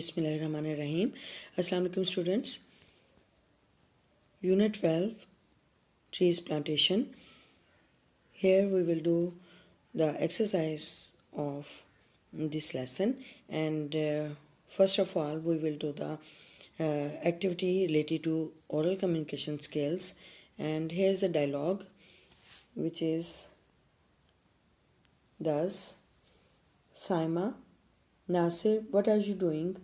Bismillahirrahmanirrahim. Assalamu alaikum students. Unit 12 Trees Plantation. Here we will do the exercise of this lesson, and first of all we will do the activity related to oral communication skills. And here's the dialogue, which is thus: Saima, Nasir, what are you doing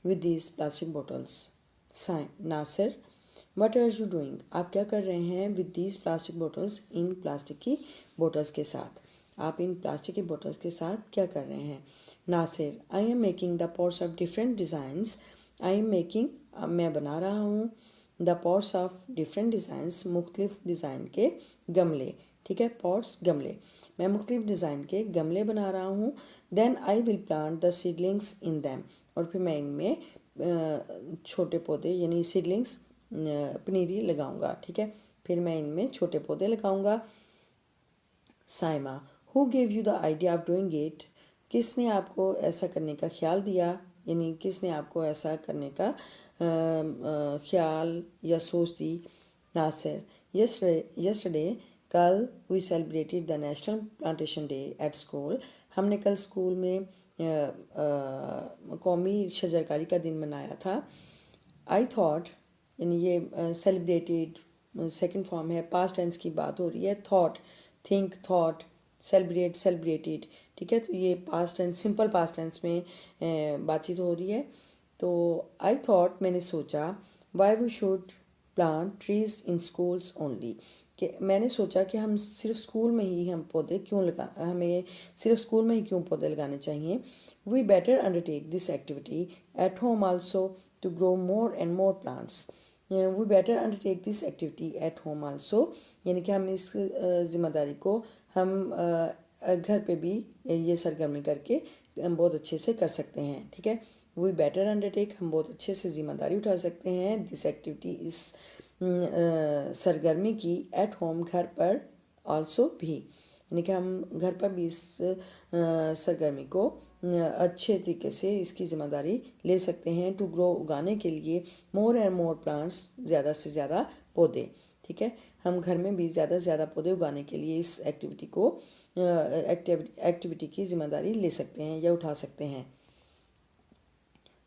with these plastic bottles? Nasir, what are you doing? आप क्या कर रहे हैं with these plastic bottles? In plastic की bottles के साथ. आप इन plastic की बोटल्स के साथ क्या कर रहे हैं? Nasir, I am making the pots of different designs. I am making, मैं बना रहा हूँ, the pots of different designs, मुख्तलिफ डिज़ाइन के गमले. ठीक है, पॉट्स गमले. मैं मुख्तलिफ डिज़ाइन के गमले बना रहा हूँ. Then I will plant the seedlings in them, और फिर मैं इनमें छोटे पौधे यानी सीडलिंग्स पनीरी लगाऊंगा. ठीक है, फिर मैं इनमें छोटे पौधे लगाऊंगा. Saima, who gave you the idea of doing it? किसने आपको ऐसा करने का ख्याल दिया, यानी किसने आपको ऐसा करने का ख्याल या सोच दी? नासिर, यस्टरडे, कल we celebrated the national plantation day at school. हमने कल स्कूल में कौमी शजरकारी का दिन मनाया था. आई थॉट, यानी ये सेलिब्रेटेड सेकंड फॉर्म है, पास्ट टेंस की बात हो रही है. Thought, think, thought, celebrate, celebrated. ठीक है, तो ये past tense, simple past tense में बातचीत हो रही है. तो आई थॉट, मैंने सोचा, why we should plant trees in schools only, कि मैंने सोचा कि हम सिर्फ स्कूल में ही हमें सिर्फ स्कूल में ही क्यों पौधे लगाने चाहिए. We better undertake this activity at home also to grow more and more plants. We better undertake this activity at home also, यानी कि हम इस जिम्मेदारी को हम घर पे भी ये सरगर्मी करके हम बहुत अच्छे से कर सकते हैं. ठीक है, वी बेटर अंडरटेक, हम बहुत अच्छे से जिम्मेदारी उठा सकते हैं. दिस एक्टिविटी, इस सरगर्मी की, एट होम, घर पर, आल्सो भी, यानी कि हम घर पर भी इस सरगर्मी को अच्छे तरीके से इसकी ज़िम्मेदारी ले सकते हैं. टू ग्रो, उगाने के लिए, मोर एंड मोर प्लांट्स, ज़्यादा से ज़्यादा पौधे. ठीक है, हम घर में भी ज़्यादा से ज़्यादा पौधे उगाने के लिए इस एक्टिविटी की ज़िम्मेदारी ले सकते हैं या उठा सकते हैं.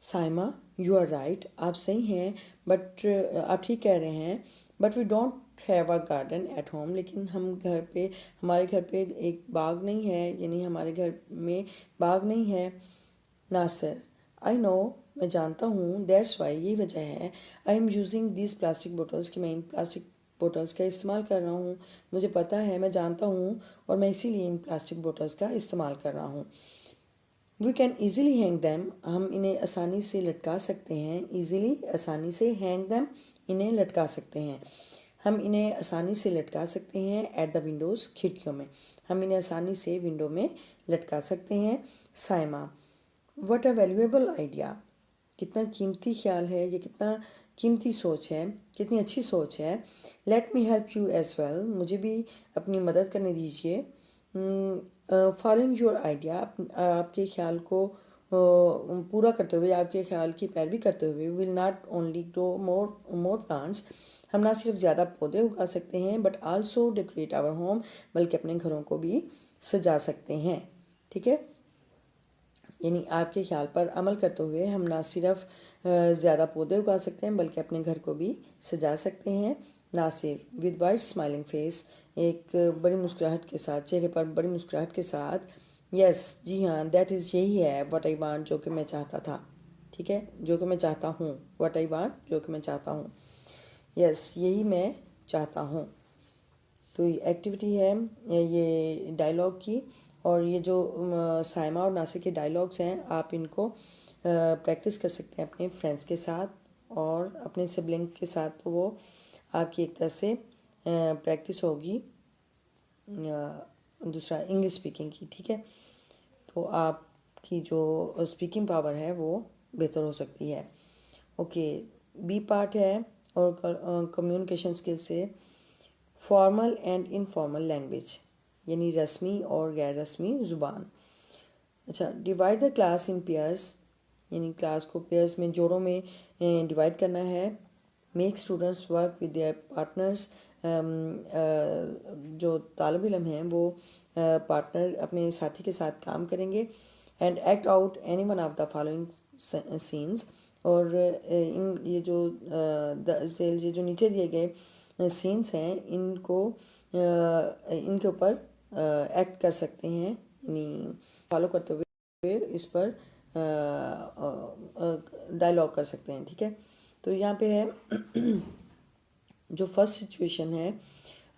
साइमा, यू आर राइट, आप सही हैं, बट आप ठीक कह रहे हैं. But we don't have a garden at home, लेकिन हमारे घर पे एक बाग नहीं है, यानी हमारे घर में बाग नहीं है. नासिर, आई नो, मैं जानता हूँ. दैट्स वाई, यही वजह है. I am using this plastic bottles, कि मैं इन प्लास्टिक बोटल्स का इस्तेमाल कर रहा हूँ. मुझे पता है, मैं जानता हूँ, और मैं इसीलिए इन प्लास्टिक बोटल्स का इस्तेमाल कर रहा हूँ. We can easily hang them, हम इन्हें आसानी से लटका सकते हैं. ईज़िली, आसानी से, हैंग दैम, इन्हें लटका सकते हैं. हम इन्हें आसानी से लटका सकते हैं. एट द विंडोज़, खिड़कियों में, हम इन्हें आसानी से विंडो में लटका सकते हैं. Saima, what a valuable idea, कितना कीमती ख्याल है, ये कितना कीमती सोच है, कितनी अच्छी सोच है. Let me help you as well, मुझे भी अपनी मदद करने दीजिए. फॉलोइंग योर आइडिया, आपके ख्याल को पूरा करते हुए, आपके ख्याल की पैरवी करते हुए, will not only grow more plants, हम ना सिर्फ ज़्यादा पौधे उगा सकते हैं, but also decorate our home, बल्कि अपने घरों को भी सजा सकते हैं. ठीक है, यानी आपके ख्याल पर अमल करते हुए हम ना सिर्फ ज़्यादा पौधे उगा सकते हैं, बल्कि अपने घर को भी सजा सकते हैं. Nasir, with white smiling face, एक बड़ी मुस्कुराहट के साथ, चेहरे पर बड़ी मुस्कुराहट के साथ. यस, जी हाँ, दैट इज़, यही है. व्हाट आई वांट, जो कि मैं चाहता था. ठीक है, जो कि मैं चाहता हूँ. व्हाट आई वांट, जो कि मैं चाहता हूँ. यस, यही मैं चाहता हूँ. तो ये एक्टिविटी है, ये डायलॉग की. और ये जो साइमा और नासिर के डायलॉग्स हैं, आप इनको प्रैक्टिस कर सकते हैं अपने फ्रेंड्स के साथ और अपने सिबलिंग के साथ. तो वो आपकी एक तरह से प्रैक्टिस होगी. दूसरा, इंग्लिश स्पीकिंग की. ठीक है, तो आपकी जो स्पीकिंग पावर है वो बेहतर हो सकती है. ओके, बी पार्ट है और कम्युनिकेशन स्किल से फॉर्मल एंड इनफॉर्मल लैंग्वेज, यानी रस्मी और गैर रस्मी ज़ुबान. अच्छा, divide the class in pairs, यानी क्लास को पेयर्स में, जोड़ों में डिवाइड करना है। Make students work with their partners, जो तालिब इल्म हैं वो पार्टनर अपने साथी के साथ काम करेंगे। And act out any one of the following scenes, और ये जो नीचे दिए गए सीन्स हैं इनको इनके ऊपर एक्ट कर सकते हैं, यानी फॉलो करते हुए इस पर डायलॉग कर सकते हैं। ठीक है, तो यहाँ पे है जो फर्स्ट सिचुएशन है,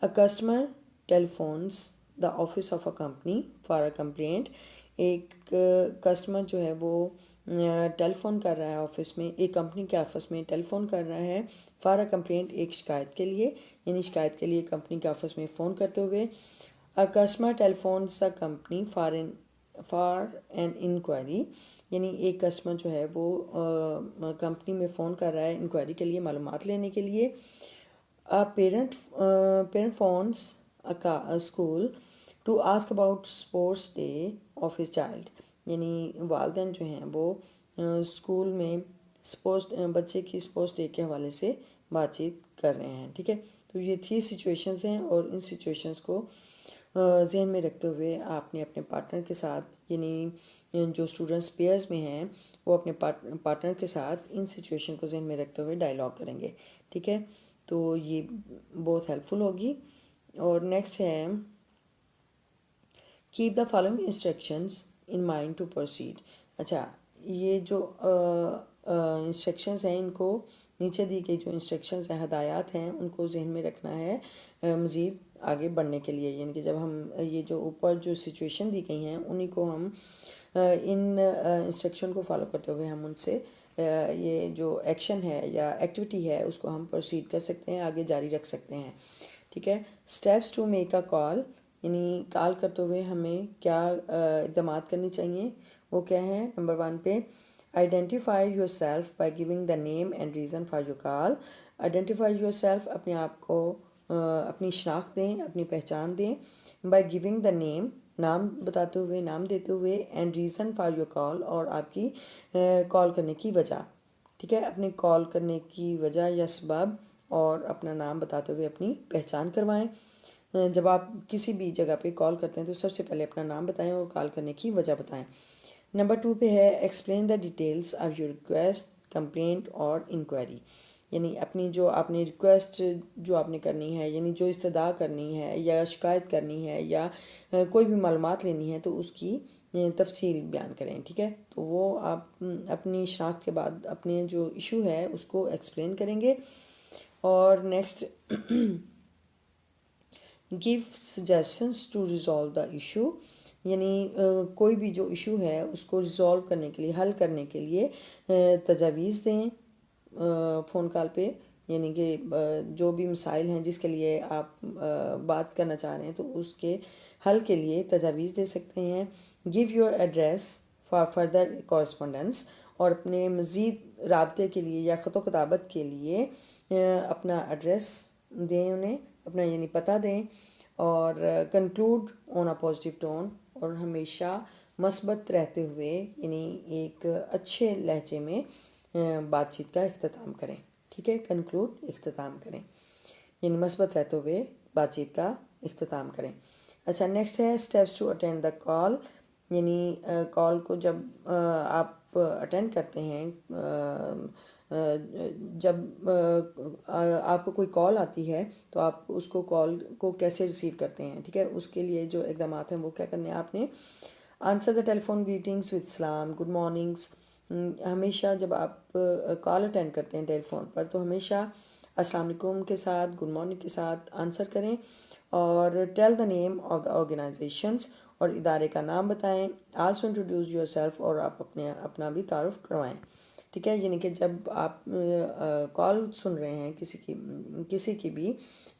अ customer telephones the office of a company for a complaint. एक कस्टमर जो है वो टेलीफोन कर रहा है ऑफिस में, एक कंपनी के ऑफिस में टेलीफोन कर रहा है फॉर अ कंप्लेंट, एक शिकायत के लिए, यानी शिकायत के लिए कंपनी के ऑफिस में फ़ोन करते हुए। A customer telephones a company for an inquiry, यानी एक कस्टमर जो है वो कंपनी में फ़ोन कर रहा है इंक्वायरी के लिए, मालूमात लेने के लिए। A parent phones a school to ask about sports day of his child, यानी वालिदैन जो हैं वो स्कूल में बच्चे की स्पोर्ट्स डे के हवाले से बातचीत कर रहे हैं। ठीक है, तो ये 3 सिचुएशंस हैं, और इन सिचुएशंस को जहन में रखते हुए आपने अपने पार्टनर के साथ, यानी जो स्टूडेंट्स पेयर्स में हैं वो अपने पार्टनर के साथ इन सिचुएशन को जहन में रखते हुए डायलॉग करेंगे। ठीक है, तो ये बहुत हेल्पफुल होगी। और नेक्स्ट है, keep the following instructions in mind to proceed. अच्छा, ये जो इंस्ट्रक्शंस हैं इनको, नीचे दी गई जो इंस्ट्रक्शंस हैं, हदायत हैं, उनको जहन में रखना है मज़ीद आगे बढ़ने के लिए। यानी कि जब हम ये जो ऊपर जो सिचुएशन दी गई हैं उन्हीं को हम इन इंस्ट्रक्शन को फॉलो करते हुए हम उनसे ये जो एक्शन है या एक्टिविटी है उसको हम प्रोसीड कर सकते हैं, आगे जारी रख सकते हैं। ठीक है, steps to make a call, यानी कॉल करते हुए हमें क्या इक़दाम करनी चाहिए, वो क्या है। नंबर 1 पे, identify your self by giving the name and reason for your call. Identify your self, अपने आप को अपनी शनाख्त दें, अपनी पहचान दें। बाई गिविंग द नेम, नाम बताते हुए, नाम देते हुए, and reason for your call, और आपकी कॉल करने की वजह। ठीक है, अपनी कॉल करने की वजह या सबब, और अपना नाम बताते हुए अपनी पहचान करवाएं। जब आप किसी भी जगह पे कॉल करते हैं तो सबसे पहले अपना नाम बताएं और कॉल करने की वजह बताएं। नंबर 2 पे है, explain the details of your request, complaint और इंक्वायरी, यानी अपनी जो आपने रिक्वेस्ट जो आपने करनी है, यानी जो इस्तदा करनी है या शिकायत करनी है या कोई भी मालूमात लेनी है, तो उसकी तफसील बयान करें। ठीक है, तो वो आप अपनी शनाख्त के बाद अपने जो इशू है उसको एक्सप्लेन करेंगे। और next, give suggestions to resolve the issue, यानी कोई भी जो इशू है उसको रिज़ॉल्व करने के लिए, हल करने के लिए तजावीज़ दें फ़ोन कॉल पे, यानी कि जो भी मसाइल हैं जिसके लिए आप बात करना चाह रहे हैं तो उसके हल के लिए तजावीज़ दे सकते हैं। Give your address for further correspondence, और अपने मज़ीद राब्ते के लिए या ख़त किताबत के लिए अपना एड्रेस दें उन्हें, अपना यानी पता दें। और conclude on a positive tone, और हमेशा मस्बत रहते हुए, यानी एक अच्छे लहजे में बातचीत का इख्तिताम करें। ठीक है, कंक्लूड, इख्तिताम करें, यानी मस्बत रहते हुए बातचीत का इख्तिताम करें। अच्छा, नेक्स्ट है, steps to attend the call, यानी कॉल को जब आप अटेंड करते हैं, जब आपको कोई कॉल आती है तो आप उसको कॉल को कैसे रिसीव करते हैं। ठीक है, उसके लिए जो इक़दाम हैं वो क्या करने हैं आपने। Answer the telephone greetings with सलाम, गुड मॉर्निंग्स। हमेशा जब आप कॉल अटेंड करते हैं टेलीफोन पर तो हमेशा अस्सलाम वालेकुम के साथ, गुड मॉर्निंग के साथ आंसर करें। और tell the name of the organisations, और इदारे का नाम बताएं। आल्सो इंट्रोड्यूस योर सेल्फ, और आप अपना भी तारुफ करवाएं। ठीक है, यानी कि जब आप कॉल सुन रहे हैं किसी की भी,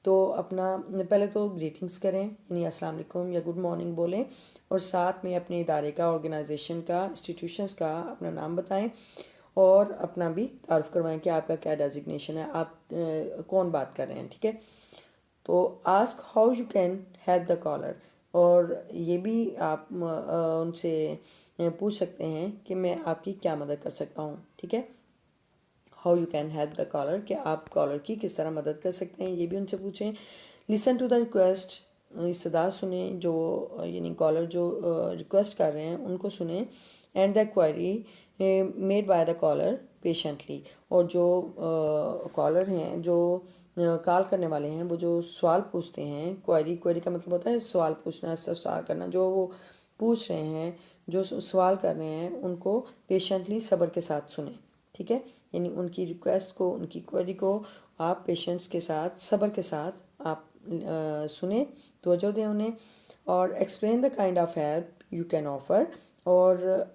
तो अपना पहले तो ग्रीटिंग्स करें, यानी अस्सलाम वालेकुम या गुड मॉर्निंग बोलें, और साथ में अपने इदारे का, ऑर्गेनाइजेशन का, इंस्टीट्यूशंस का अपना नाम बताएं, और अपना भी तारुफ करवाएं कि आपका क्या डेजिग्नेशन है, आप कौन बात कर रहे हैं। ठीक है, तो ask how you can help the caller, और ये भी आप उनसे पूछ सकते हैं कि मैं आपकी क्या मदद कर सकता हूँ, ठीक है। How you can help the caller, कि आप कॉलर की किस तरह मदद कर सकते हैं, ये भी उनसे पूछें। लिसन टू द रिक्वेस्ट, इस्तदा सुने, जो यानी कॉलर जो रिक्वेस्ट कर रहे हैं उनको सुने। And the query made by the caller patiently, और जो कॉलर हैं, जो कॉल करने वाले हैं, वो जो सवाल पूछते हैं, क्वेरी का मतलब होता है सवाल पूछना, इस्तफसार करना, जो वो पूछ रहे हैं, जो सवाल कर रहे हैं, उनको पेशेंटली सब्र के साथ सुने, ठीक है। यानी उनकी रिक्वेस्ट को, उनकी क्वेरी को आप पेशेंस के साथ, सब्र के साथ आप सुने, तवज्जो दें उन्हें। और explain the kind of help you can offer, और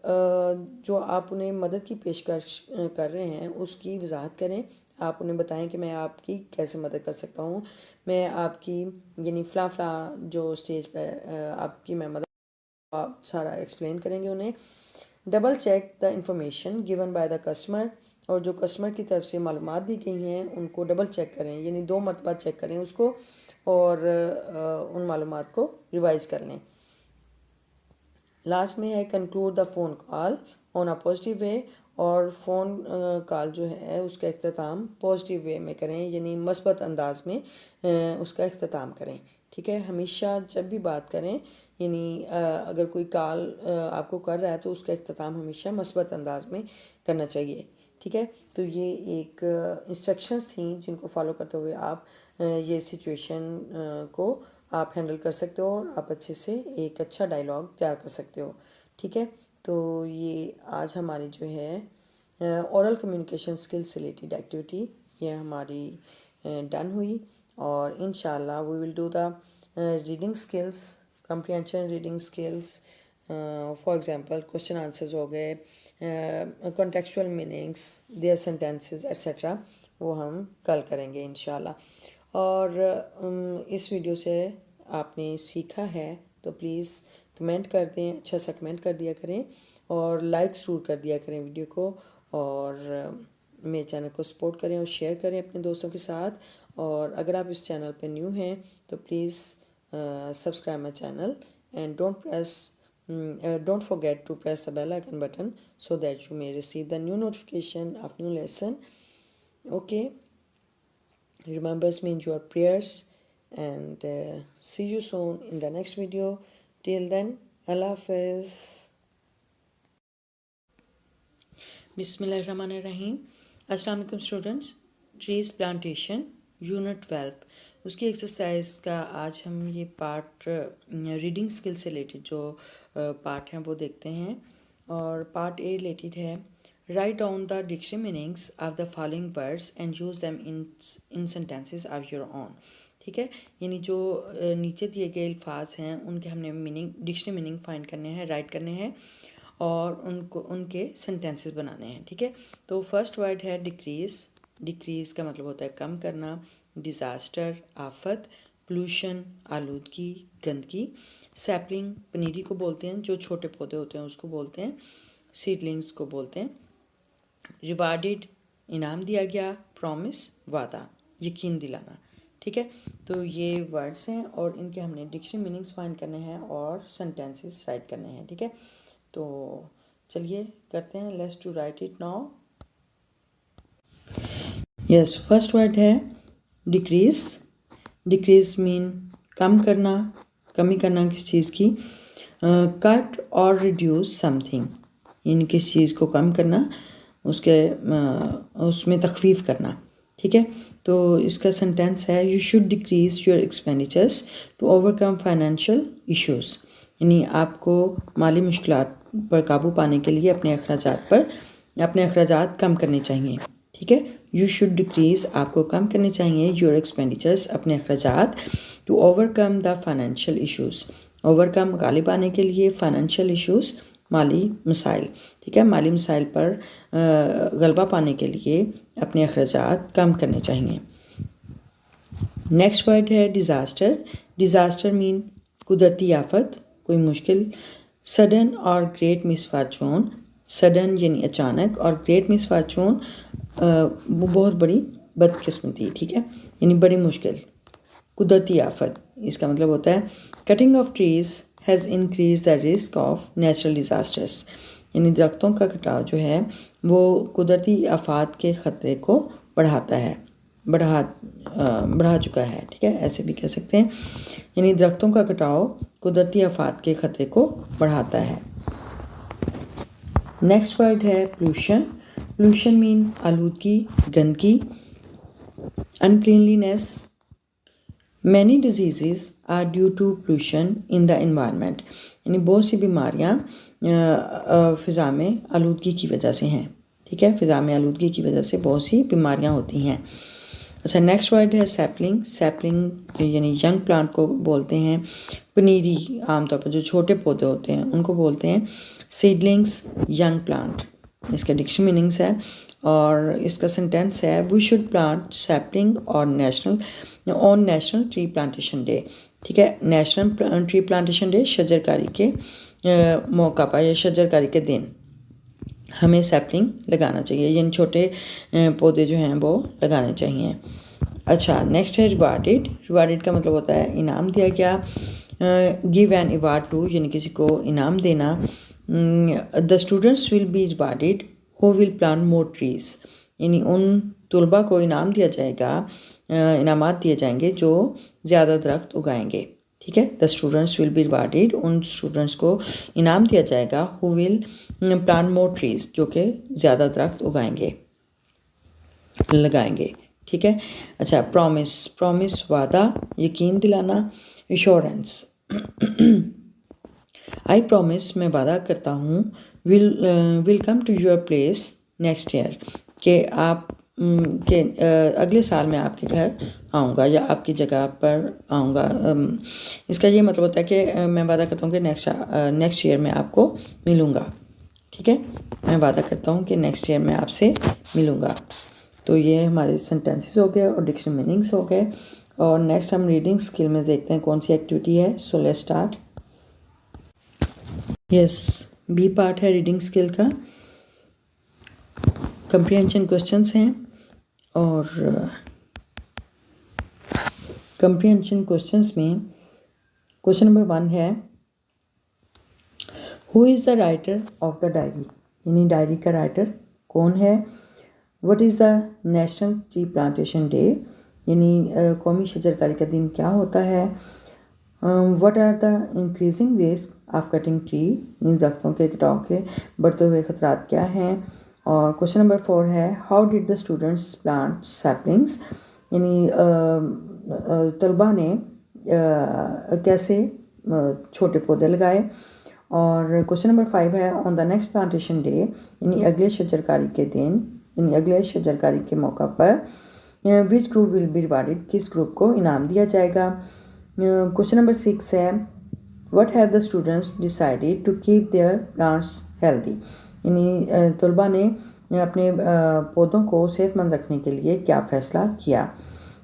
जो आप उन्हें मदद की पेशकश कर रहे हैं उसकी वजाहत करें। आप उन्हें बताएं कि मैं आपकी कैसे मदद कर सकता हूँ, मैं आपकी यानी फ़ला जो स्टेज पर आपकी मैं मदद, आप सारा एक्सप्लेन करेंगे उन्हें। Double check the information given by the customer, और जो कस्टमर की तरफ से मालूमात दी गई हैं उनको डबल चेक करें, यानी 2 मरतबा चेक करें उसको, और उन मालूमात को रिवाइज़ कर लें। लास्ट में है conclude the phone call on a positive way, और फ़ोन कॉल जो है उसका अख्ताम पॉजिटिव वे में करें, यानी मस्बत अंदाज में उसका अख्ताम करें, ठीक है। हमेशा जब भी बात करें, यानी अगर कोई कॉल आपको कर रहा है तो उसका अख्ताम हमेशा मस्बत अंदाज में करना चाहिए, ठीक है। तो ये एक इंस्ट्रक्शंस थी जिनको फॉलो करते हुए आप ये सिचुएशन को आप हैंडल कर सकते हो, और आप अच्छे से एक अच्छा डायलॉग तैयार कर सकते हो, ठीक है। तो ये आज हमारी जो है ओरल कम्युनिकेशन स्किल्स से रिलेटेड एक्टिविटी ये हमारी डन हुई, और इंशाल्लाह we will do the reading skills, comprehension reading skills, for example question answers हो गए, contextual meanings, their sentences etcetera, वो हम कल करेंगे इंशाल्लाह। और इस वीडियो से आपने सीखा है तो प्लीज़ कमेंट कर दें, अच्छा सा कमेंट कर दिया करें, और लाइक ज़रूर कर दिया करें वीडियो को, और मेरे चैनल को सपोर्ट करें और शेयर करें अपने दोस्तों के साथ। और अगर आप इस चैनल पे न्यू हैं तो please subscribe my channel, and don't forget to press the bell icon button so that you may receive the new notification of new lesson. Okay, remember me in your prayers, and see you soon in the next video. Till then, Allah Hafiz. Bismillahirrahmanirrahim. Assalamu alaikum students. Trees plantation unit 12, उसकी exercise का आज हम ये part reading skill से related जो part हैं वो देखते हैं। और पार्ट ए रिलेटेड है write down the dictionary meanings of the following words and use them in sentences of your own, ठीक है। यानी जो नीचे दिए गए अल्फाज हैं उनके हमने डिक्शनरी मीनिंग फाइंड करने हैं, राइट करने हैं, और उनको उनके सेंटेंसेस बनाने हैं, ठीक है। तो फर्स्ट वर्ड है डिक्रीज़। डिक्रीज़ का मतलब होता है कम करना। डिज़ास्टर आफत। पोल्यूशन आलूदगी, गंदगी। सैपलिंग पनीरी को बोलते हैं, जो छोटे पौधे होते हैं उसको बोलते हैं। सीडलिंग्स को बोलते हैं। रिवार्डेड इनाम दिया गया। प्रॉमिस वादा, यकीन दिलाना, ठीक है। तो ये वर्ड्स हैं और इनके हमने डिक्शनरी मीनिंग्स फाइंड करने हैं और सेंटेंसेस राइट करने हैं, ठीक है। तो चलिए करते हैं, let's to write it now. Yes, first word है डिक्रीज। डिक्रीज मीन कम करना, कमी करना किस चीज़ की। कट और रिड्यूस समथिंग, यानी किस चीज़ को कम करना, उसमें तखफीफ करना, ठीक है। तो इसका सेंटेंस है you should decrease your expenditures to overcome financial issues, यानी आपको माली मुश्किलात पर काबू पाने के लिए अपने अखराजात कम करने चाहिए, ठीक है। यू शुड डिक्रीज, आपको कम करने चाहिए, योर एक्सपेंडिचर्स, अपने अखराजात, to overcome the financial issues, overcome गालिब आने के लिए, फाइनेंशियल इश्यूज़ माली मसाइल, ठीक है। माली मसाइल पर गलबा पाने के लिए अपने अखराजात कम करने चाहिए। नेक्स्ट वर्ड है डिज़ास्टर। डिज़ास्टर मीन कुदरती आफत, कोई मुश्किल। सडन और ग्रेट मिसफॉर्चून, सडन यानी अचानक, और ग्रेट मिसफॉर्चून वो बहुत बड़ी बदकिस्मती, ठीक है, यानी बड़ी मुश्किल। कुदरती आफत, इसका मतलब होता है cutting of trees has increase the risk of natural disasters, यानी दरख्तों का कटाव जो है वो कुदरती आफात के ख़तरे को बढ़ाता है, बढ़ा चुका है, ठीक है, ऐसे भी कह सकते हैं। यानी दरख्तों का कटाव कुदरती आफात के ख़तरे को बढ़ाता है। नेक्स्ट वर्ड है पोल्यूशन। पोल्यूशन मीन आलूदगी, गंदगी, uncleanliness. Many disease are due to pollution in the environment, यानी बहुत सी बीमारियाँ फ़िज़ा में आलूदगी की वजह से हैं, ठीक है, फ़िज़ा में आलूदगी की वजह से बहुत सी बीमारियाँ होती हैं। अच्छा, नेक्स्ट वर्ड है सैपलिंग। सैपलिंग यानी यंग प्लांट को बोलते हैं। पनीरी आमतौर पर जो छोटे पौधे होते हैं उनको बोलते हैं सीडलिंग्स, यंग प्लांट, इसका डिक्शनरी मीनिंग्स है और इसका सेंटेंस है we should plant sapling on national tree plantation day, ठीक है, नेशनल ट्री प्लांटेशन डे शजरकारी के मौका पर या शजरकारी के दिन हमें सैपलिंग लगाना चाहिए, यानी छोटे पौधे जो हैं वो लगाने चाहिए। अच्छा, नेक्स्ट है रिवार्डेड। रिवार्डेड का मतलब होता है इनाम दिया गया। गिव एन अवार्ड टू, यानी किसी को इनाम देना। The students will be rewarded who will plant more trees, यानी उन तलबा को इनाम दिया जाएगा, इनामात दिए जाएंगे जो ज़्यादा दरख्त उगाएंगे, ठीक है। The students will be rewarded, उन स्टूडेंट्स को इनाम दिया जाएगा who will plant more trees, जो कि ज़्यादा दरख्त लगाएंगे, ठीक है। अच्छा, प्रॉमिस वादा, यकीन दिलाना। एश्योरेंस, आई प्रॉमिस, मैं वादा करता हूँ, will come to your place next year, कि आप कि अगले साल मैं आपके घर आऊँगा या आपकी जगह पर आऊँगा। इसका ये मतलब होता है कि मैं वादा करता हूँ कि नेक्स्ट ईयर मैं आपको मिलूँगा, ठीक है, मैं वादा करता हूँ कि नेक्स्ट ईयर मैं आपसे मिलूँगा। तो ये हमारे सेंटेंसेस हो गए और डिक्शनरी मीनिंग्स हो गए। और नेक्स्ट हम रीडिंग स्किल में देखते हैं कौन सी एक्टिविटी है। So let's start. Yes, B part है रीडिंग स्किल का। कंप्रीहेंशन क्वेश्चंस हैं और कंप्रीहेंशन क्वेश्चंस में क्वेश्चन नंबर 1 है who is the writer of the diary, यानी डायरी का राइटर कौन है। What is the national tree plantation day, यानी कौमी शजरकारी का दिन क्या होता है। What are the increasing risk of cutting tree, इन दरख्तों के कटाव के बढ़ते हुए खतरात क्या हैं। और क्वेश्चन नंबर 4 है how did the students plant saplings, यानी तलबा ने कैसे छोटे पौधे लगाए। और क्वेश्चन नंबर 5 है on the next plantation day, यानी अगले शजरकारी के दिन, यानी अगले शजरकारी के मौका पर which group will be rewarded, किस ग्रुप को इनाम दिया जाएगा। क्वेश्चन नंबर 6 है what have the students decided to keep their plants healthy, यानी तलबा ने अपने पौधों को सेहतमंद रखने के लिए क्या फ़ैसला किया।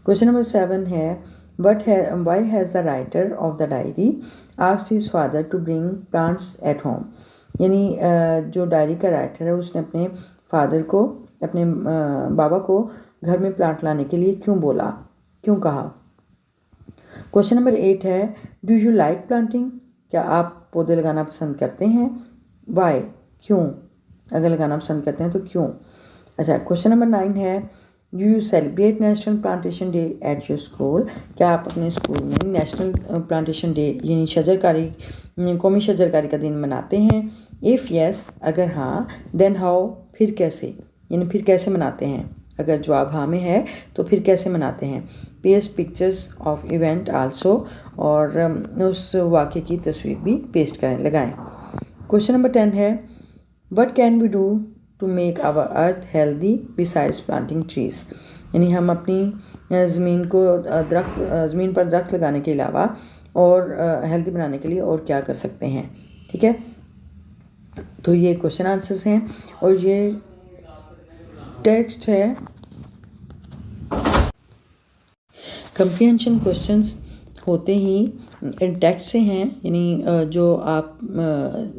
क्वेश्चन नंबर 7 है why has the writer of the diary asked his father to bring plants at home, यानी जो डायरी का राइटर है उसने अपने फादर को, अपने बाबा को घर में प्लांट लाने के लिए क्यों कहा। क्वेश्चन नंबर 8 है डू यू लाइक प्लांटिंग, क्या आप पौधे लगाना पसंद करते हैं। वाई, क्यों, अगर लगाना पसंद करते हैं तो क्यों। अच्छा, क्वेश्चन नंबर 9 है you celebrate national plantation day at your school, क्या आप अपने स्कूल में नेशनल प्लांटेशन डे यानी शजरकारी, कौमी शजरकारी का दिन मनाते हैं। इफ़ येस, अगर हाँ, देन हाउ, फिर कैसे, यानी फिर कैसे मनाते हैं। अगर जवाब हाँ में है तो फिर कैसे मनाते हैं। Paste pictures of event also, और उस वाक़े की तस्वीर भी पेस्ट करें, लगाएं। क्वेश्चन नंबर 10 है what can we do to make our earth healthy besides planting trees, यानी हम अपनी ज़मीन पर दरख्त लगाने के अलावा और हेल्दी बनाने के लिए और क्या कर सकते हैं, ठीक है। तो ये क्वेश्चन आंसर्स हैं और ये टेक्स्ट है। कंप्रीहेंशन क्वेश्चंस होते ही टेक्स्ट से हैं, यानी जो आप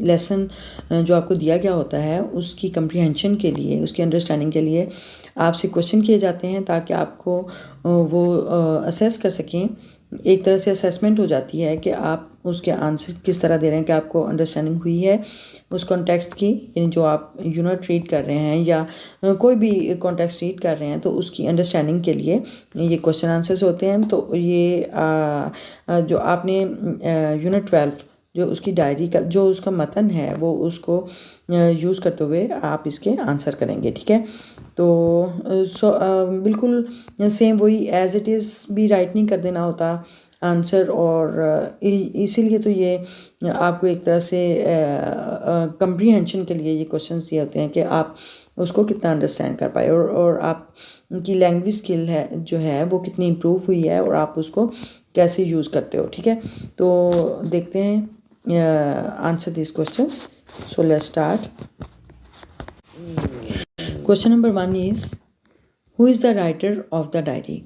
लेसन जो आपको दिया गया होता है उसकी कंप्रीहेंशन के लिए, उसकी अंडरस्टैंडिंग के लिए आपसे क्वेश्चन किए जाते हैं ताकि आपको वो असेस कर सकें। एक तरह से असेसमेंट हो जाती है कि आप उसके आंसर किस तरह दे रहे हैं, कि आपको अंडरस्टैंडिंग हुई है उस कॉन्टेक्स्ट की, यानी जो आप यूनिट रीड कर रहे हैं या कोई भी कॉन्टेक्स्ट रीड कर रहे हैं तो उसकी अंडरस्टैंडिंग के लिए ये क्वेश्चन आंसर्स होते हैं। तो ये जो आपने यूनिट 12 जो उसकी डायरी का जो उसका मतन है वो उसको यूज़ करते हुए आप इसके आंसर करेंगे, ठीक है। तो बिल्कुल सेम वही एज़ इट इज़ भी राइट नहीं कर देना होता आंसर, और इसीलिए तो ये आपको एक तरह से कंप्रीहेंशन के लिए ये क्वेश्चंस दिए होते हैं कि आप उसको कितना अंडरस्टैंड कर पाए, और आपकी लैंग्वेज स्किल है जो है वो कितनी इम्प्रूव हुई है और आप उसको कैसे यूज़ करते हो, ठीक है। तो देखते हैं answer this questions. So let's start. Question number 1 is who is the writer of the diary,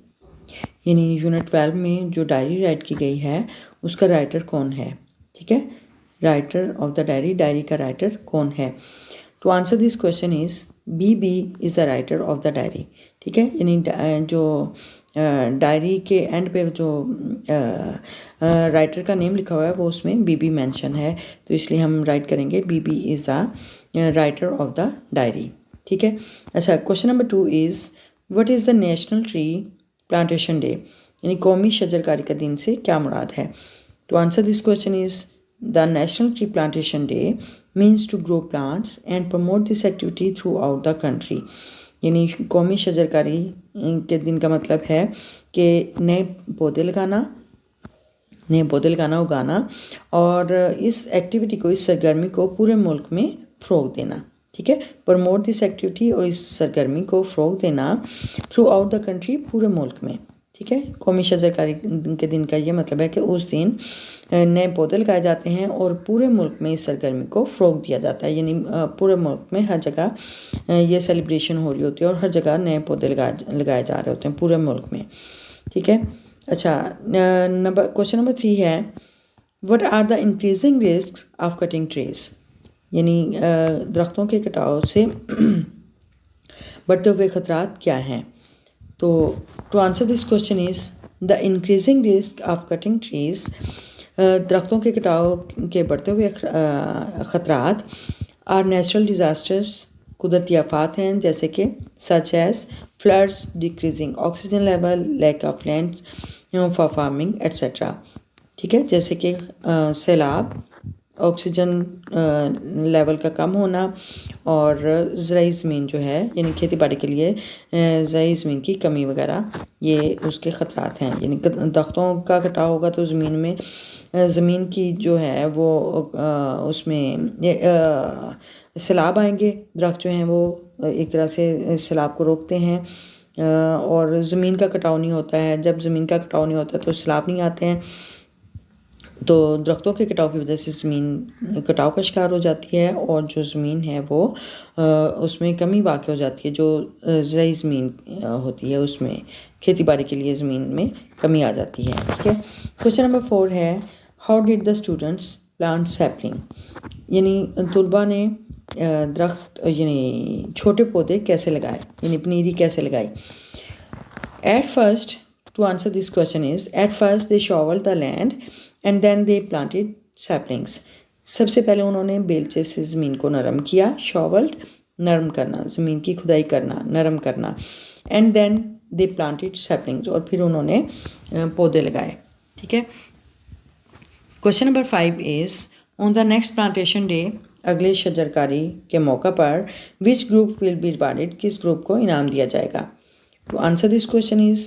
यानी यूनिट 12 में जो डायरी राइट की गई है उसका राइटर कौन है, ठीक है। Writer of the diary, diary का राइटर कौन है। To answer this question is B is the writer of the diary, ठीक है। यानी जो डायरी के एंड पे जो राइटर का नेम लिखा हुआ है वो उसमें बी मेंशन है, तो इसलिए हम राइट करेंगे B is the writer of the diary, ठीक है। अच्छा, question number 2 is what is the national tree plantation day, यानी कौमी शजरकारी का दिन से क्या मुराद है। To answer this question is the national tree plantation day means to grow plants and promote this activity throughout the country, यानी कौमी शजरकारी के दिन का मतलब है कि नए पौधे लगाना, उगाना, और इस एक्टिविटी को, इस सरगर्मी को पूरे मुल्क में फ़रोग देना, ठीक है। प्रमोट दिस एक्टिविटी, और इस सरगर्मी को फ़रोग देना थ्रू आउट द कंट्री, पूरे मुल्क में, ठीक है। कौमी शजरकारी के दिन का ये मतलब है कि उस दिन नए पौधे लगाए जाते हैं और पूरे मुल्क में इस सरगर्मी को फ़रोग दिया जाता है, यानी पूरे मुल्क में हर जगह ये सेलिब्रेशन हो रही होती है और हर जगह नए पौधे लगाए जा रहे होते हैं पूरे मुल्क में, ठीक है। अच्छा, क्वेश्चन नंबर 3 है what are the increasing risk of cutting trees, यानी दरख्तों के कटाव से बढ़ते हुए ख़तरात क्या हैं। तो to answer this question is the increasing risk of cutting trees, दरख्तों के कटाव के बढ़ते हुए ख़तरात आर नेचुरल डिज़ास्टर्स, कुदरती आफात हैं जैसे कि such as floods, decreasing oxygen level, lack of land for farming etcetera, ठीक है। जैसे कि सैलाब, ऑक्सीजन लेवल का कम होना, और ज़राई ज़मीन जो है यानी खेती बाड़ी के लिए ज़राई ज़मीन की कमी वगैरह, ये उसके ख़तरात हैं। यानी दरख्तों का कटाव होगा तो ज़मीन की जो है वो उसमें सैलाब आएंगे। दरख्त जो हैं वो एक तरह से सैलाब को रोकते हैं, और ज़मीन का कटाव नहीं होता है। जब ज़मीन का कटाव नहीं होता तो सैलाब नहीं आते हैं, तो दरख्तों के कटाव की वजह से ज़मीन कटाव का शिकार हो जाती है और जो ज़मीन है वो उसमें कमी वाक़ हो जाती है। जो ज़राई ज़मीन होती है उसमें खेती बाड़ी के लिए ज़मीन में कमी आ जाती है, ठीक है। क्वेश्चन नंबर 4 है how did the students plant sapling, यानी तलबा ने दरख्त यानी छोटे पौधे कैसे लगाए, यानी पनीरी कैसे लगाई। At first, to answer this question is at first they shovelled the land and then they planted saplings, सबसे पहले उन्होंने बेलचे से ज़मीन को नरम किया, शॉवल्ड नरम करना, ज़मीन की खुदाई करना, नरम करना, and then they planted saplings, और फिर उन्होंने पौधे लगाए, ठीक है। Question number 5 is on the next plantation day, अगले शजरकारी के मौका पर which group will be rewarded, किस ग्रुप को इनाम दिया जाएगा। To answer this question is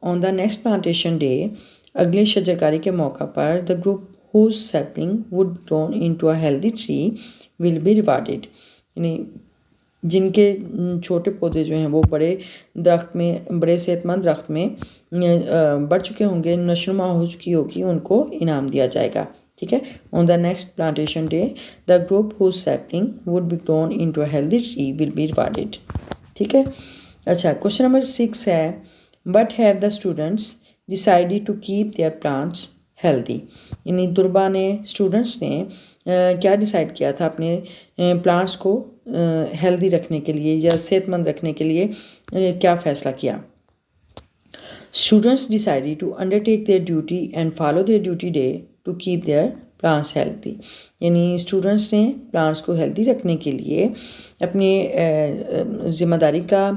on the next plantation day, अगले शजरकारी के मौका पर the group whose sapling would grown into a healthy tree will be rewarded, यानी जिनके छोटे पौधे जो हैं वो बड़े दरख्त में, बड़े सेहतमंद दरख्त में बढ़ चुके होंगे, नशोनुमा हो चुकी होगी, उनको इनाम दिया जाएगा, ठीक है। On the next plantation day the group whose sapling would be grown into a healthy tree will be rewarded, ठीक है। अच्छा, क्वेश्चन नंबर 6 है but have the students decided to keep their plants healthy. यानी तुलबा ने, students ने क्या decide किया था अपने प्लांट्स को हेल्दी रखने के लिए या सेहतमंद रखने के लिए क्या फ़ैसला किया? Students decided to undertake their duty and follow their duty day to keep their plants healthy. यानी स्टूडेंट्स ने प्लांट्स को हेल्दी रखने के लिए अपनी ज़िम्मेदारी का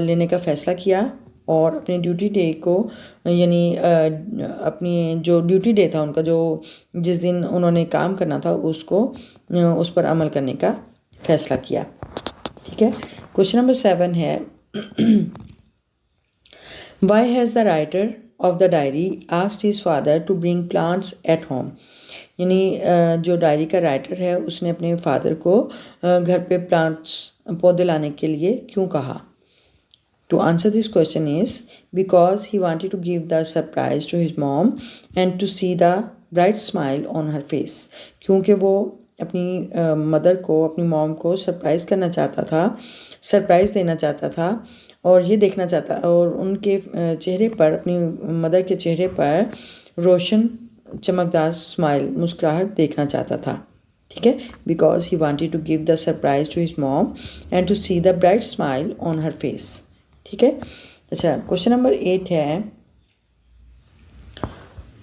लेने का फ़ैसला किया और अपने ड्यूटी डे को यानी अपनी जो ड्यूटी डे था उनका, जो जिस दिन उन्होंने काम करना था उसको उस पर अमल करने का फ़ैसला किया। ठीक है, क्वेश्चन नंबर 7 है Why has the writer of the diary asked his father to bring plants at home? यानी जो डायरी का राइटर है उसने अपने फादर को घर पे प्लांट्स, पौधे लाने के लिए क्यों कहा? To answer this question is because he wanted to give the surprise to his mom and to see the bright smile on her face. क्योंकि वो अपनी मदर को, अपनी मॉम को सरप्राइज़ करना चाहता था, सरप्राइज़ देना चाहता था और ये देखना चाहता, और उनके चेहरे पर, अपनी मदर के चेहरे पर रोशन चमकदार स्माइल, मुस्कुराहट देखना चाहता था। ठीक है, because he wanted to give the surprise to his mom and to see the bright smile on her face. ठीक है, अच्छा, क्वेश्चन नंबर 8 है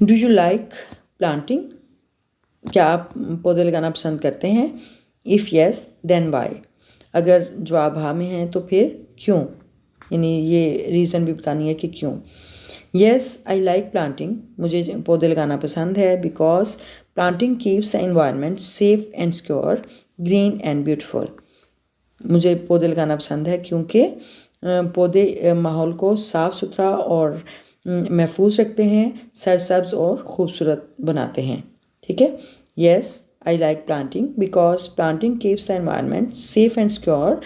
डू यू लाइक प्लांटिंग? क्या आप पौधे लगाना पसंद करते हैं? If yes then why. अगर जवाब हाँ में है तो फिर क्यों, यानी ये रीज़न भी बतानी है कि क्यों। येस आई लाइक प्लांटिंग, मुझे पौधे लगाना पसंद है because planting keeps the environment safe and secure, green and beautiful. मुझे पौधे लगाना पसंद है क्योंकि पौधे माहौल को साफ़ सुथरा और महफूज रखते हैं, सरसब्ज और ख़ूबसूरत बनाते हैं। ठीक है, yes I like planting because planting keeps the environment safe and secure,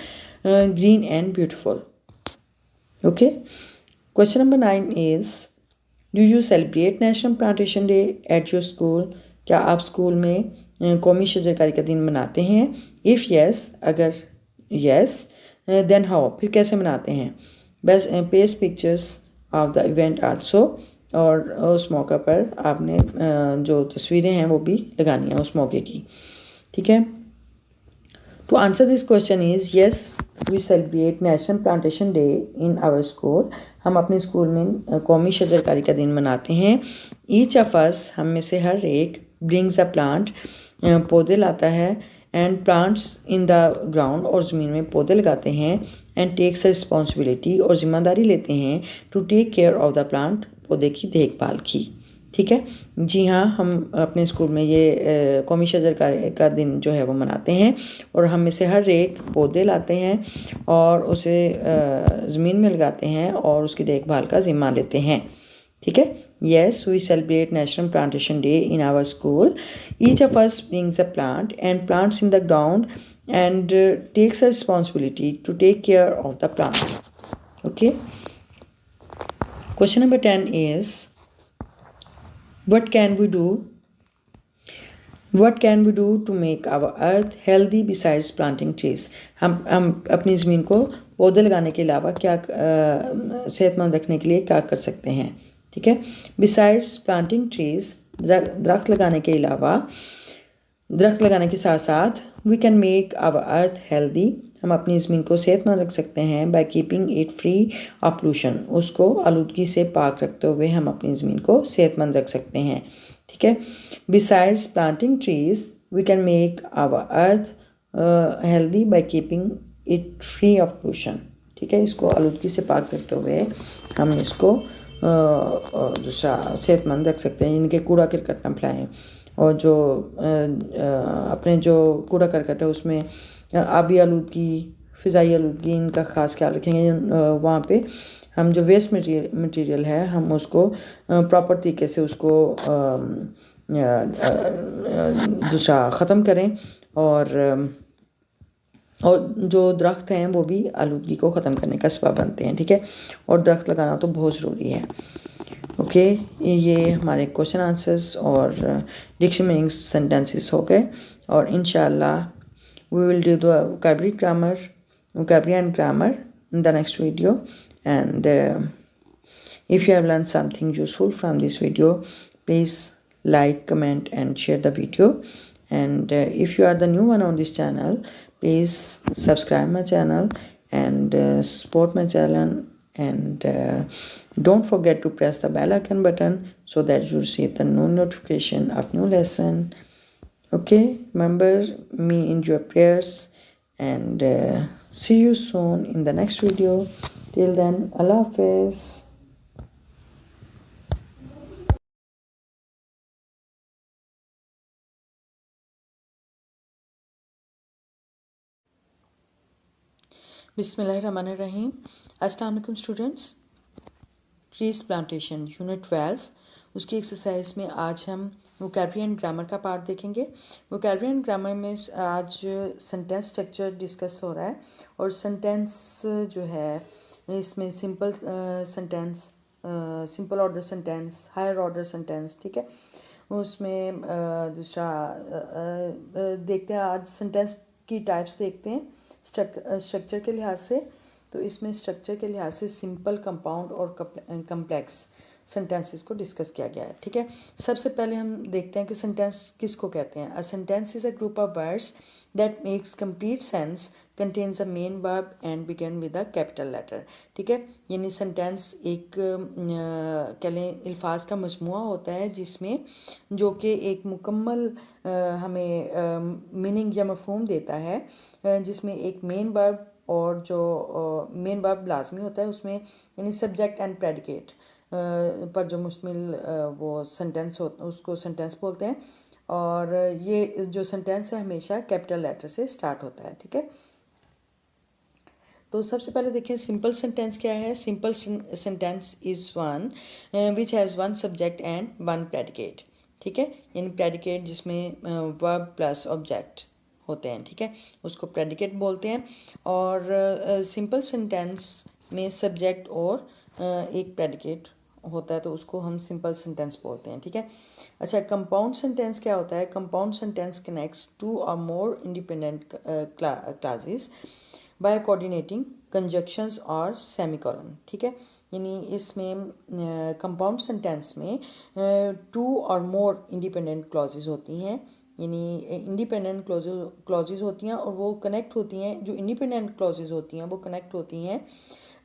green and beautiful. Okay, question number 9 is do you celebrate national plantation day at your school? क्या आप स्कूल में कौमी शजरकारी का दिन मनाते हैं? इफ़ येस, अगर येस देन हाउ, फिर कैसे मनाते हैं? बस paste pictures of the event also, और उस मौका पर आपने जो तस्वीरें हैं वो भी लगानी है उस मौके की। ठीक है, to answer this question is yes we celebrate national plantation day in our school. हम अपने स्कूल में कौमी शजरकारी का दिन मनाते हैं। ईच ऑफ अस, हम में से हर एक, ब्रिंग्स अ प्लांट, पौधे लाता है, and plants in the ground, और ज़मीन में पौधे लगाते हैं, एंड टेक्स रिस्पॉन्सिबिलिटी, और ज़िम्मेदारी लेते हैं, to take care of the plant, पौधे की देखभाल की। ठीक है, जी हाँ, हम अपने स्कूल में ये कौमी शजरकारी का दिन जो है वो मनाते हैं, और हम में से हर एक पौधे लाते हैं और उसे ज़मीन में लगाते हैं और उसकी देखभाल का ज़िम्मा लेते हैं। ठीक है, yes we celebrate national plantation day in our school. Each of us brings a plant and plants in the ground and takes a responsibility to take care of the plant. Okay, question number 10 is what can we do to make our earth healthy besides planting trees? हम अपनी ज़मीन को पौधे लगाने के अलावा क्या सेहतमंद रखने के लिए क्या कर सकते हैं? ठीक है, besides planting trees, दरख्त लगाने के अलावा, दरख्त लगाने के साथ साथ we can make our earth healthy, हम अपनी ज़मीन को सेहतमंद रख सकते हैं by keeping it free of pollution, उसको आलूदगी से पाक रखते हुए हम अपनी ज़मीन को सेहतमंद रख सकते हैं। ठीक है, besides planting trees we can make our earth healthy by keeping it free of pollution। ठीक है, इसको आलूदगी से पाक रखते हुए हम इसको दूसरा सेहतमंद रख सकते हैं, इनके कूड़ा करकट न फैलाएँ, और जो अपने जो कूड़ा करकट है उसमें आबी आलूदगी, फ़िज़ाई आलूदगी, इनका ख़ास ख्याल रखेंगे। वहाँ पे हम जो वेस्ट मटेरियल है हम उसको प्रॉपर तरीके से उसको दूसरा ख़त्म करें, और जो दरख्त हैं वो भी आलूदगी को ख़त्म करने का सबब बनते हैं। ठीक है, और दरख्त लगाना तो बहुत ज़रूरी है। ओके, ये हमारे क्वेश्चन आंसर्स और डिक्शनरी मीनिंग्स सेंटेंसेस हो गए, और इंशाल्लाह we will do the vocabulary and grammar in the next video. And if you have learned something useful from this video, please like, comment and share the video. And if you are the new one on this channel, please subscribe my channel and support my channel, and don't forget to press the bell icon button so that you receive the new notification of new lesson. Okay, remember me in your prayers, and see you soon in the next video. Till then, Allah Hafiz. बिस्मिल्लाहिर्रहमानिर्रहीम। अस्सलाम वालेकुम students. Trees plantation unit 12 उसकी exercise में आज हम vocabulary and grammar का part देखेंगे। Vocabulary and grammar में आज सेंटेंस स्ट्रक्चर डिस्कस हो रहा है, और सेंटेंस जो है इसमें simple sentence, simple order sentence, higher order sentence, ठीक है। उसमें दूसरा देखते हैं आज सेंटेंस की टाइप्स देखते हैं स्ट्रक्चर के लिहाज से। तो इसमें स्ट्रक्चर के लिहाज से सिंपल, कंपाउंड और कम्प्लेक्स सेंटेंसेस को डिस्कस किया गया है, ठीक है। सबसे पहले हम देखते हैं कि सेंटेंस किसको कहते हैं। A sentence is a group of words that makes complete sense, contains a main verb and begin with a capital letter, ठीक है। यानी सेंटेंस एक कह लें अल्फाज का मजमुआ होता है जिसमें जो कि एक मुकम्मल हमें मीनिंग या मफहूम देता है, जिसमें एक मेन वर्ब और जो मेन वर्ब लाजमी होता है उसमें, यानी सब्जेक्ट एंड प्रेडिकेट पर जो मुश्तमिल वो सेंटेंस हो उसको सेंटेंस बोलते हैं। और ये जो सेंटेंस है हमेशा कैपिटल लेटर से स्टार्ट होता है, ठीक है। तो सबसे पहले देखें सिंपल सेंटेंस क्या है। Simple sentence is one which has one subject and one predicate, ठीक है। यानी प्रेडिकेट जिसमें वर्ब प्लस ऑब्जेक्ट होते हैं, ठीक है, उसको प्रेडिकेट बोलते हैं। और सिंपल सेंटेंस में सब्जेक्ट और एक प्रेडिकेट होता है तो उसको हम सिंपल सेंटेंस बोलते हैं, ठीक है। अच्छा, कंपाउंड सेंटेंस क्या होता है। कंपाउंड सेंटेंस कनेक्ट्स टू और more independent classes bye coordinating conjunctions और सेमीकोलन, ठीक है। यानी इसमें कंपाउंड सेंटेंस में टू और मोर इंडिपेंडेंट क्लॉजेज होती हैं, यानी इंडिपेंडेंट क्लॉजेज होती हैं और वो कनेक्ट होती हैं। जो इंडिपेंडेंट क्लॉजेज होती हैं वो कनेक्ट होती हैं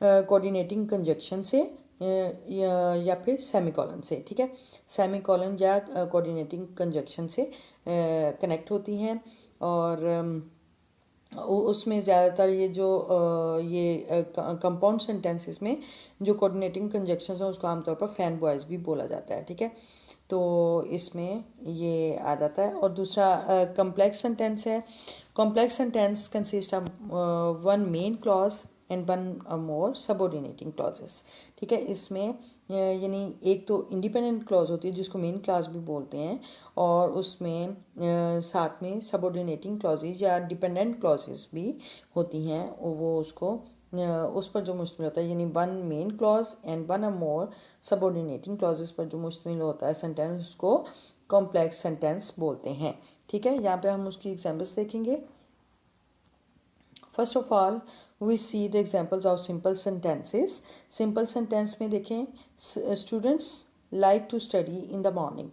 कोऑर्डिनेटिंग कंजक्शन से या फिर सेमीकोलन से, ठीक है। सेमीकोलन या कोऑर्डिनेटिंग कंजक्शन से कनेक्ट होती हैं। और उसमें ज़्यादातर ये जो ये कंपाउंड सेंटेंसेस में जो कोऑर्डिनेटिंग कंजक्शंस हैं उसको आमतौर पर फैन बॉयज़ भी बोला जाता है, ठीक है। तो इसमें ये आ जाता है। और दूसरा कम्प्लेक्स सेंटेंस है। Complex sentence consist of one main clause and one more subordinating clauses, ठीक है। इसमें यानी एक तो इंडिपेंडेंट क्लॉज होती है जिसको मेन क्लॉज भी बोलते हैं, और उसमें साथ में सबऑर्डिनेटिंग क्लॉजेज या डिपेंडेंट क्लॉजेस भी होती हैं, वो उसको उस पर जो मुश्तमिल होता है, यानी one main clause and one और मोर सबऑर्डिनेटिंग क्लॉजेस पर जो मुश्तमिल होता है सेंटेंस, उसको कॉम्प्लेक्स सेंटेंस बोलते हैं, ठीक है। यहाँ पे हम उसकी एग्जांपल्स देखेंगे। First of all we see the examples of simple sentences. Simple sentence में देखें, students like to study in the morning.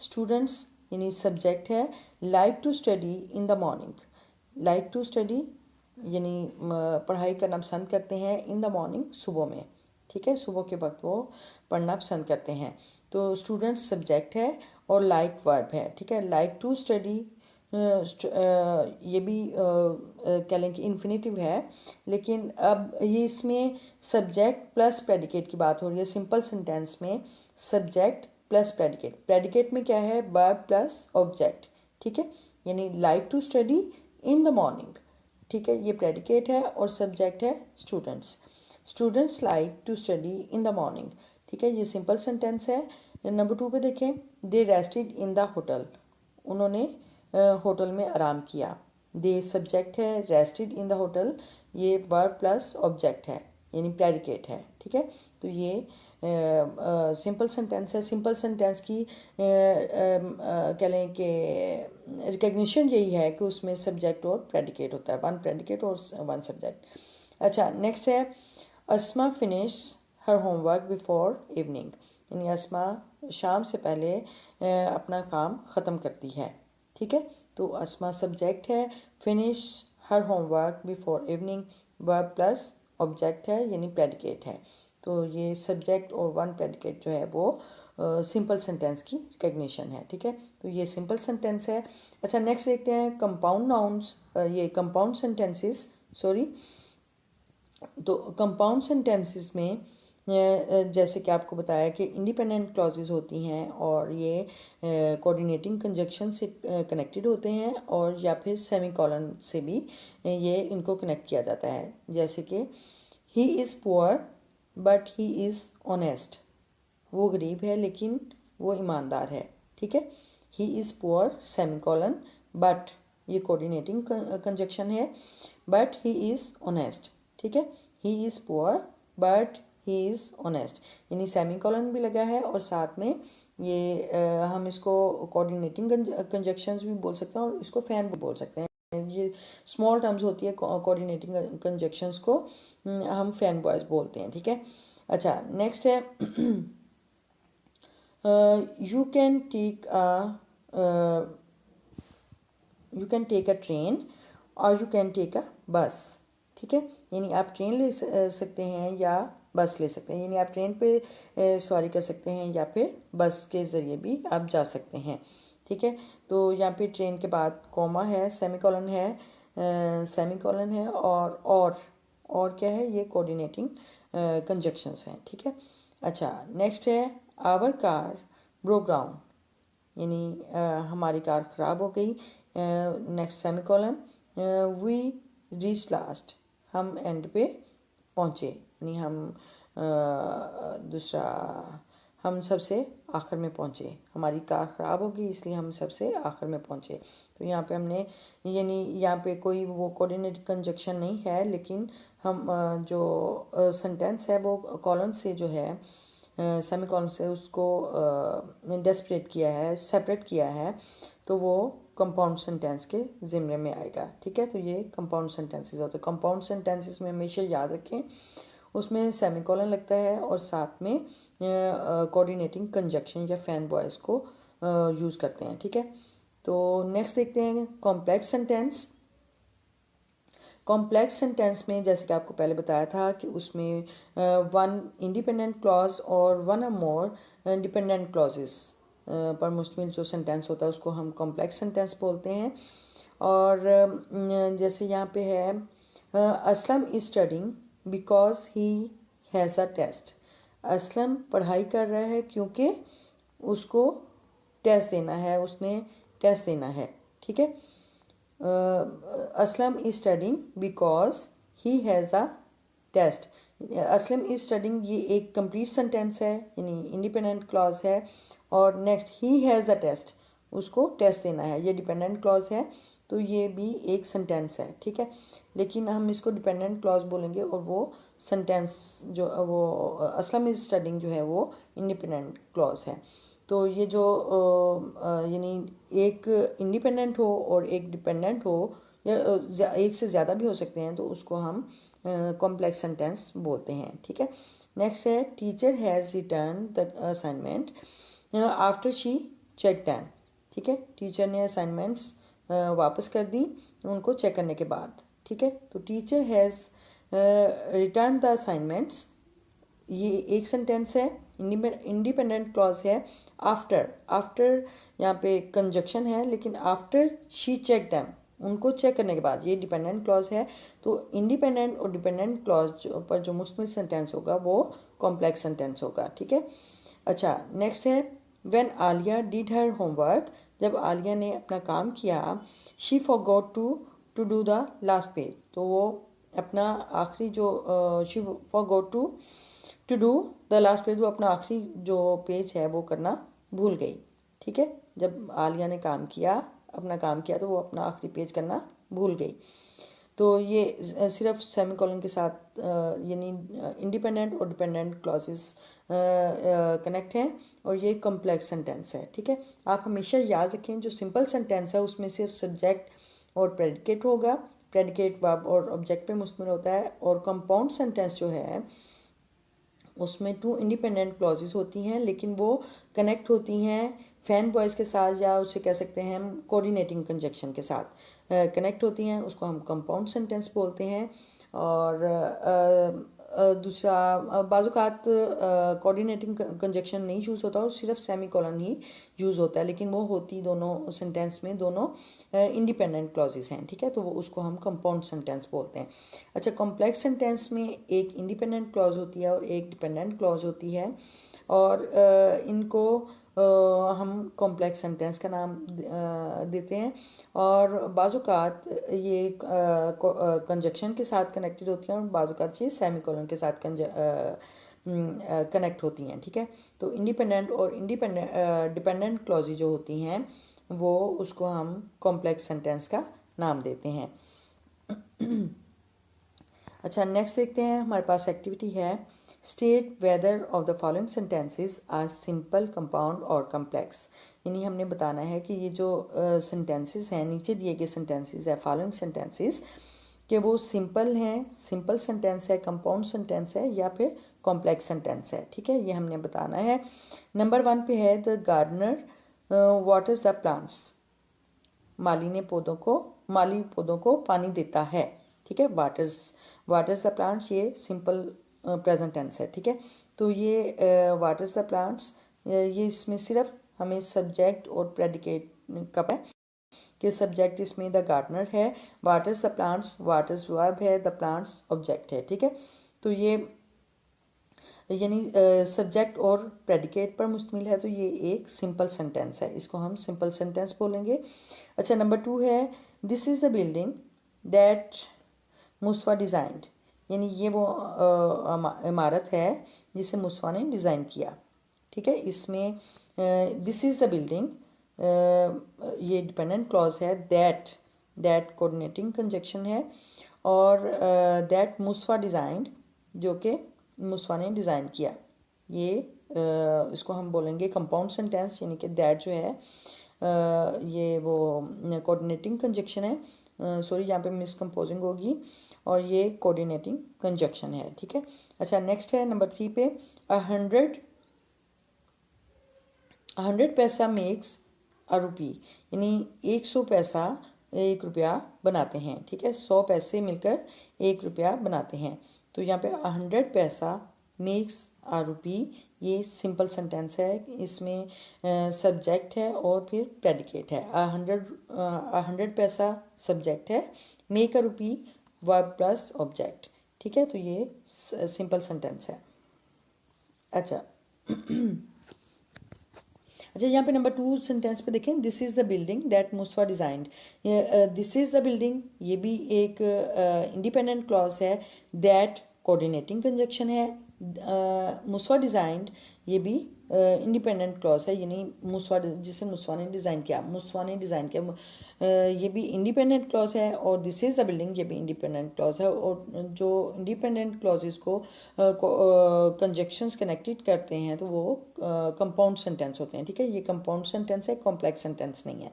Students यानी सब्जेक्ट है, like to study in the morning. Like to study यानी पढ़ाई करना पसंद करते हैं, इन द मॉर्निंग सुबह में, ठीक है। सुबह के वक्त वो पढ़ना पसंद करते हैं। तो स्टूडेंट्स सब्जेक्ट है और लाइक वर्ब है, ठीक है। लाइक टू स्टडी ये भी कह लें कि इन्फिनेटिव है, लेकिन अब ये इसमें सब्जेक्ट प्लस प्रेडिकेट की बात हो रही है। सिंपल सेंटेंस में सब्जेक्ट प्लस प्रेडिकेट, प्रेडिकेट में क्या है, वर्ब प्लस ऑब्जेक्ट, ठीक है। यानी like to study in the morning, ठीक है, ये प्रेडिकेट है और सब्जेक्ट है students. Students like to study in the morning, ठीक है, ये सिंपल सेंटेंस है। नंबर 2 पे देखें, दे रेस्टेड इन द होटल। उन्होंने होटल में आराम किया। दे सब्जेक्ट है, रेस्टेड इन द होटल ये वर्ब प्लस ऑब्जेक्ट है, यानी प्रेडिकेट है, ठीक है। तो ये सिंपल सेंटेंस है। सिंपल सेंटेंस की कह लें कि रिकग्निशन यही है कि उसमें सब्जेक्ट और प्रेडिकेट होता है, वन प्रेडिकेट और वन सब्जेक्ट। अच्छा, नेक्स्ट है, Asma finish her homework before evening. यानी अस्मा शाम से पहले अपना काम ख़त्म करती है, ठीक है। तो अस्मा सब्जेक्ट है, finish her homework before evening, verb plus object है यानी प्रेडिकेट है। तो ये सब्जेक्ट और वन प्रेडिकेट जो है वो सिंपल सेंटेंस की रिकग्निशन है, ठीक है। तो ये सिंपल सेंटेंस है। अच्छा, नेक्स्ट देखते हैं कंपाउंड नाउन्स, ये कंपाउंड सेंटेंसेस, सॉरी। तो कंपाउंड सेंटेंसेस में जैसे कि आपको बताया कि इंडिपेंडेंट क्लॉजेज होती हैं और ये कोऑर्डिनेटिंग कंजक्शन से कनेक्टेड होते हैं, और या फिर सेमीकोलन से भी ये इनको कनेक्ट किया जाता है। जैसे कि he is poor but he is honest, वो गरीब है लेकिन वो ईमानदार है, ठीक है। He is poor semicolon but, ये कोऑर्डिनेटिंग कंजक्शन है, बट ही इज़ ऑनेस्ट, ठीक है। He is poor but he is honest, यानी सेमीकोलन भी लगा है और साथ में ये हम इसको कोऑर्डिनेटिंग कंजक्शंस भी बोल सकते हैं और इसको फैन भी बोल सकते हैं। ये स्मॉल टर्म्स होती है कोऑर्डिनेटिंग कंजक्शंस को हम फैन बॉयज बोलते हैं, ठीक है। अच्छा, नेक्स्ट है you can take a train और you can take a bus, ठीक है। यानी आप ट्रेन ले सकते हैं या बस ले सकते हैं, यानी आप ट्रेन पे सवारी कर सकते हैं या फिर बस के ज़रिए भी आप जा सकते हैं, ठीक है। तो यहाँ पे ट्रेन के बाद कॉमा है, सेमीकोलन है, सेमीकोलन है और क्या है, ये कोऑर्डिनेटिंग कंजक्शंस हैं, ठीक है। अच्छा, नेक्स्ट है आवर कार ब्रोक डाउन, यानी हमारी कार ख़राब हो गई। Next semicolon, we reach last, हम एंड पे पहुँचे, यानी हम सबसे आखिर में पहुँचे। हमारी कार ख़राब हो गई इसलिए हम सबसे आखिर में पहुँचे। तो यहाँ पे हमने, यानी यहाँ पे कोई वो कोऑर्डिनेट कंजक्शन नहीं है, लेकिन हम जो सेंटेंस है वो कॉलन से जो है सेमीकोलन से उसको डेस्परेट किया है, सेपरेट किया है, तो वो कंपाउंड सेंटेंस के ज़िम्मे में आएगा, ठीक है। तो ये कंपाउंड सेंटेंसेस होते हैं। कंपाउंड सेंटेंसेस में हमेशा याद रखें उसमें सेमीकोलन लगता है और साथ में कोऑर्डिनेटिंग कंजक्शन या फैन वॉइस को यूज़ करते हैं, ठीक है। तो नेक्स्ट देखते हैं कॉम्प्लेक्स सेंटेंस। कॉम्प्लेक्स सेंटेंस में जैसे कि आपको पहले बताया था कि उसमें वन इंडिपेंडेंट क्लॉज और वन और मोर डिपेंडेंट क्लॉजेस पर मुश्तमिल जो सेंटेंस होता है उसको हम कॉम्प्लेक्स सेंटेंस बोलते हैं। और जैसे यहाँ पे है Aslam is studying because he has a test, Aslam पढ़ाई कर रहा है क्योंकि उसको टेस्ट देना है, उसने टेस्ट देना है, ठीक है। Aslam is studying because he has a test. Aslam is studying ये एक कंप्लीट सेंटेंस है, यानी इंडिपेंडेंट क्लॉज है। और next he has the test, उसको टेस्ट देना है, ये डिपेंडेंट क्लॉज है, तो ये भी एक सेंटेंस है, ठीक है। लेकिन हम इसको डिपेंडेंट क्लॉज बोलेंगे और वो सेंटेंस जो वो असलम इज स्टडिंग जो है वो इंडिपेंडेंट क्लॉज है। तो ये जो यानी एक इंडिपेंडेंट हो और एक डिपेंडेंट हो या एक से ज़्यादा भी हो सकते हैं, तो उसको हम कॉम्प्लेक्स सेंटेंस बोलते हैं, ठीक है। नेक्स्ट है teacher has return the assignment after she check them, ठीक है। टीचर ने असाइनमेंट्स वापस कर दी उनको चेक करने के बाद, ठीक है। तो teacher has return the assignments, ये एक सेंटेंस है, इंडिपेंडेंट क्लॉज है। आफ्टर यहाँ पे कंजक्शन है, लेकिन आफ्टर शी चेक दैम, उनको चेक करने के बाद, ये डिपेंडेंट क्लॉज है। तो इंडिपेंडेंट और डिपेंडेंट क्लॉज पर जो मुश्तमिल सेंटेंस होगा वो कॉम्प्लेक्स सेंटेंस होगा, ठीक है। अच्छा, नेक्स्ट है when Alia did her homework, जब आलिया ने अपना काम किया, she forgot to do the last page, तो वो अपना आखिरी जो she forgot to do the last page, वो अपना आखिरी जो पेज है वो करना भूल गई, ठीक है। जब आलिया ने अपना काम किया तो वो अपना आखिरी पेज करना भूल गई। तो ये सिर्फ सेमीकोलन के साथ यानी इंडिपेंडेंट और डिपेंडेंट क्लॉजेस कनेक्ट हैं और ये कॉम्प्लेक्स सेंटेंस है, ठीक है। आप हमेशा याद रखें जो सिंपल सेंटेंस है उसमें सिर्फ सब्जेक्ट और प्रेडिकेट होगा, प्रेडिकेट वर्ब और ऑब्जेक्ट पे मुश्तमिल होता है। और कंपाउंड सेंटेंस जो है उसमें 2 इंडिपेंडेंट क्लॉजेस होती हैं, लेकिन वो कनेक्ट होती हैं फैन वॉइस के साथ, या उसे कह सकते हैं हम कोऑर्डिनेटिंग कंजक्शन के साथ कनेक्ट होती हैं, उसको हम कंपाउंड सेंटेंस बोलते हैं। और दूसरा बाज़ात कोऑर्डिनेटिंग कंजक्शन नहीं यूज़ होता और सिर्फ सेमी कॉलन ही यूज़ होता है, लेकिन वो होती दोनों सेंटेंस में दोनों इंडिपेंडेंट क्लॉजेस हैं, ठीक है, तो वो उसको हम कंपाउंड सेंटेंस बोलते हैं। अच्छा, कॉम्प्लेक्स सेंटेंस में एक इंडिपेंडेंट क्लॉज होती है और एक डिपेंडेंट क्लॉज होती है, और इनको हम कॉम्प्लेक्स सेंटेंस का नाम देते हैं। और बाज़ात ये कंजक्शन के साथ कनेक्टेड होती हैं और बाज़ात ये सेमीकोलन के साथ कनेक्ट होती हैं, ठीक है। तो इंडिपेंडेंट और डिपेंडेंट क्लॉज जो होती हैं वो उसको हम कॉम्प्लेक्स सेंटेंस का नाम देते हैं। अच्छा, नेक्स्ट देखते हैं, हमारे पास एक्टिविटी है state whether of the following sentences are simple, compound और कम्प्लेक्स। यानी हमने बताना है कि ये जो सेंटेंसेस हैं, नीचे दिए गए सेंटेंसेस है फॉलोइंग सेंटेंसेस, कि वो सिंपल हैं, सिंपल सेंटेंस है, कंपाउंड सेंटेंस है या फिर कॉम्प्लेक्स सेंटेंस है, ठीक है, ये हमने बताना है। नंबर 1 पे है the gardener waters the plants. माली पौधों को पानी देता है, ठीक है। वाटर्स द प्लांट्स ये सिंपल प्रेजेंट टेंस है, ठीक है। तो ये वाटर्स द प्लांट्स, ये इसमें सिर्फ हमें सब्जेक्ट और प्रेडिकेट का है कि सब्जेक्ट इसमें द गार्डनर है, waters the plants, waters verb है, द प्लांट्स ऑब्जेक्ट है, ठीक है। तो ये यानी सब्जेक्ट और प्रेडिकेट पर मुश्तमिल है, तो ये एक सिंपल सेंटेंस है, इसको हम सिंपल सेंटेंस बोलेंगे। अच्छा, नंबर 2 है this is the building that Muswa designed. यानी ये वो इमारत है जिसे मुस्वा ने डिज़ाइन किया, ठीक है। इसमें दिस इज़ द बिल्डिंग, ये डिपेंडेंट क्लॉज है, दैट कोऑर्डिनेटिंग कंजक्शन है, और दैट मुस्वा डिज़ाइंड जो कि मुस्वा ने डिज़ाइन किया, ये इसको हम बोलेंगे कंपाउंड सेंटेंस। यानी कि दैट जो है ये वो कोऑर्डिनेटिंग कंजक्शन है, सॉरी यहाँ पे मिसकम्पोजिंग होगी, और ये कोऑर्डिनेटिंग कंजक्शन है, ठीक है। अच्छा, नेक्स्ट है नंबर 3 पे 100 पैसा मेक्स अ रुपी। यानी 100 पैसा 1 रुपया बनाते हैं, ठीक है। 100 पैसे मिलकर 1 रुपया बनाते हैं। तो यहाँ पे 100 पैसा मेक्स अ रुपी, ये सिंपल सेंटेंस है, इसमें सब्जेक्ट है और फिर प्रेडिकेट है। 100 पैसा सब्जेक्ट है, make a rupee verb plus object, ठीक है। तो ये सिंपल सेंटेंस है। अच्छा, यहाँ पे नंबर 2 सेंटेंस पे देखें, this is the building that Muswa designed. This is the building, ये भी एक इंडिपेंडेंट क्लॉज है, दैट कोऑर्डिनेटिंग कंजक्शन है, मुस्वा डिज़ाइंड ये भी इंडिपेंडेंट क्लॉज है, यानी जिसे मुस्वा ने डिज़ाइन किया, ये भी इंडिपेंडेंट क्लॉज है, और दिस इज़ द बिल्डिंग ये भी इंडिपेंडेंट क्लॉज है। और जो इंडिपेंडेंट क्लॉजेस को कंजक्शंस कनेक्टेड करते हैं तो वो कंपाउंड सेंटेंस होते हैं, ठीक है। ये कंपाउंड सेंटेंस है, कॉम्प्लेक्स सेंटेंस नहीं है।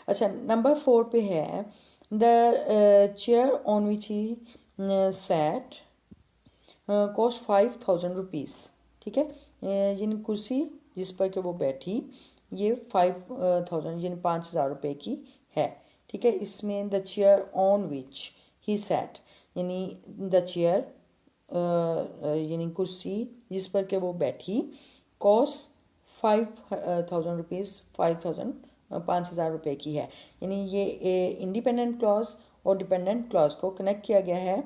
अच्छा, नंबर 4 पे है the chair on which he sat cost 5000 rupees, ठीक है। यानी कुर्सी जिस पर कि वो बैठी ये 5000 यानी 5000 रुपये की है, ठीक है। इसमें the chair on which he sat, यानी द चेयर यानी कुर्सी जिस पर के वो बैठी, कॉस्ट 5000 रुपीज़, 5000 रुपये की है। यानी ये इंडिपेंडेंट क्लॉज और डिपेंडेंट क्लॉज को कनेक्ट किया गया है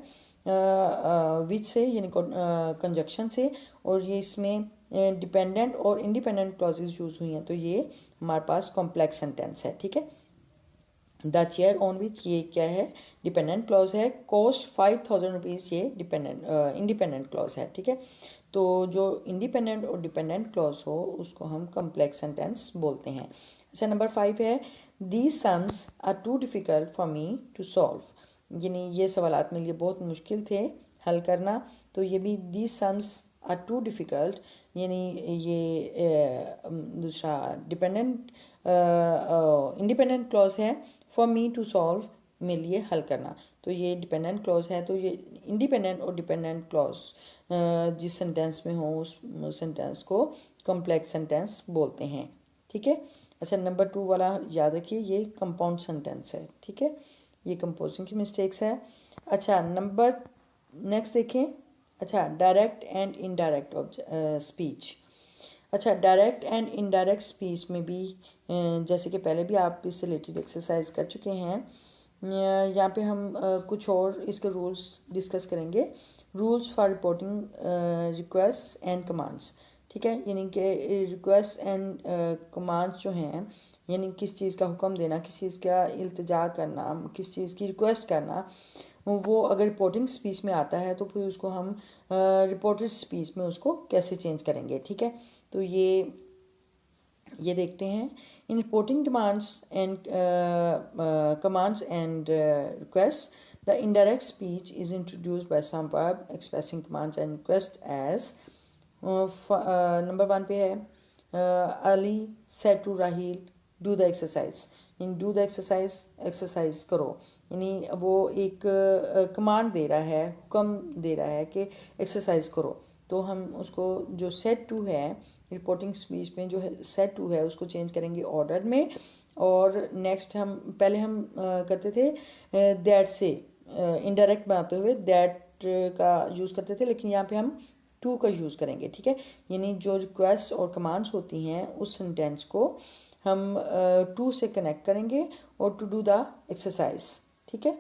विच से, यानी कंजक्शन से, और ये इसमें डिपेंडेंट और इंडिपेंडेंट क्लॉजेज यूज़ हुई हैं, तो ये हमारे पास कॉम्प्लेक्स सेंटेंस है, ठीक है। द चेयर ऑन विच ये क्या है, डिपेंडेंट क्लॉज है, कॉस्ट 5000 रुपीज़ ये इंडिपेंडेंट क्लॉज है, ठीक है। तो जो इंडिपेंडेंट और डिपेंडेंट क्लॉज हो उसको हम कॉम्प्लेक्स सेंटेंस बोलते हैं। अच्छा, नंबर 5 है these sums are too difficult for me to solve. यानी ये सवालात मेरे लिए बहुत मुश्किल थे हल करना, तो ये भी these sums are too difficult, यानी ये दूसरा इंडिपेंडेंट क्लॉज है, फॉर मी टू सॉल्व मेरे लिए हल करना, तो ये डिपेंडेंट क्लॉज है। तो ये इंडिपेंडेंट और डिपेंडेंट क्लॉज जिस सेंटेंस में हो उस सेंटेंस को कॉम्प्लेक्स सेंटेंस बोलते हैं। ठीक है। अच्छा, नंबर 2 वाला याद रखिए, ये कंपाउंड सेंटेंस है। ठीक है, ये कंपोजिंग की मिस्टेक्स है। अच्छा, नेक्स्ट देखें। अच्छा, डायरेक्ट एंड इनडायरेक्ट स्पीच। अच्छा, डायरेक्ट एंड इनडायरेक्ट स्पीच में भी जैसे कि पहले भी आप इससे रिलेटेड एक्सरसाइज कर चुके हैं, यहाँ पे हम कुछ और इसके रूल्स डिस्कस करेंगे। Rules for reporting request and commands. ठीक है, यानी कि रिक्वेस्ट एंड कमांड्स जो हैं, यानी किस चीज़ का हुक्म देना, किस चीज़ का इल्तिजा करना, किस चीज़ की रिक्वेस्ट करना, वो अगर रिपोर्टिंग स्पीच में आता है तो फिर उसको हम रिपोर्टेड स्पीच में उसको कैसे चेंज करेंगे। ठीक है, तो ये देखते हैं। In reporting demands and commands and request, the indirect speech is introduced by some verb expressing commands and request as. Number 1 पे है Ali said to Rahil do the exercise. In do the exercise करो, यानी वो एक कमांड दे रहा है, हुक्म दे रहा है कि एक्सरसाइज करो। तो हम उसको जो सेड टू है रिपोर्टिंग स्पीच में, जो है सेड टू है, उसको चेंज करेंगे ऑर्डर में। और नेक्स्ट पहले हम करते थे दैट से इनडायरेक्ट बनाते हुए दैट का यूज़ करते थे, लेकिन यहाँ पे हम टू का यूज़ करेंगे। ठीक है, यानी जो रिक्वेस्ट और कमांड्स होती हैं उस सेंटेंस को हम टू से कनेक्ट करेंगे और टू डू द एक्सरसाइज। ठीक है,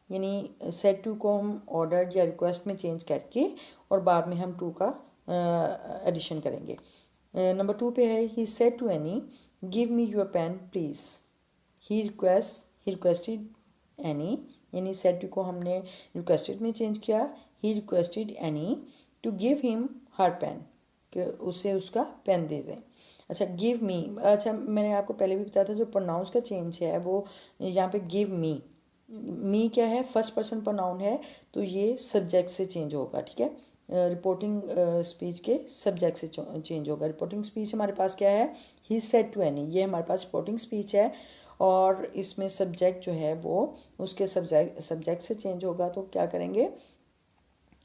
यानी सेड टू को हम ऑर्डर या रिक्वेस्ट में चेंज करके और बाद में हम टू का एडिशन करेंगे। नंबर 2 पे है he said to Annie give me your pen please. He requested Annie, यानी सेड टू को हमने रिक्वेस्टेड में चेंज किया। He requested Annie to give him her pen, कि उसे उसका पेन दे दें। अच्छा, गिव मी, अच्छा मैंने आपको पहले भी बताया था जो प्रोनाउंस का चेंज है वो यहाँ पे गिव मी क्या है, फर्स्ट पर्सन प्रोनाउन है, तो ये सब्जेक्ट से चेंज होगा। ठीक है, रिपोर्टिंग स्पीच के सब्जेक्ट से चेंज होगा। रिपोर्टिंग स्पीच हमारे पास क्या है, ही सेड टू एनी, ये हमारे पास रिपोर्टिंग स्पीच है और इसमें सब्जेक्ट जो है वो उसके सब्जेक्ट से चेंज होगा। तो क्या करेंगे,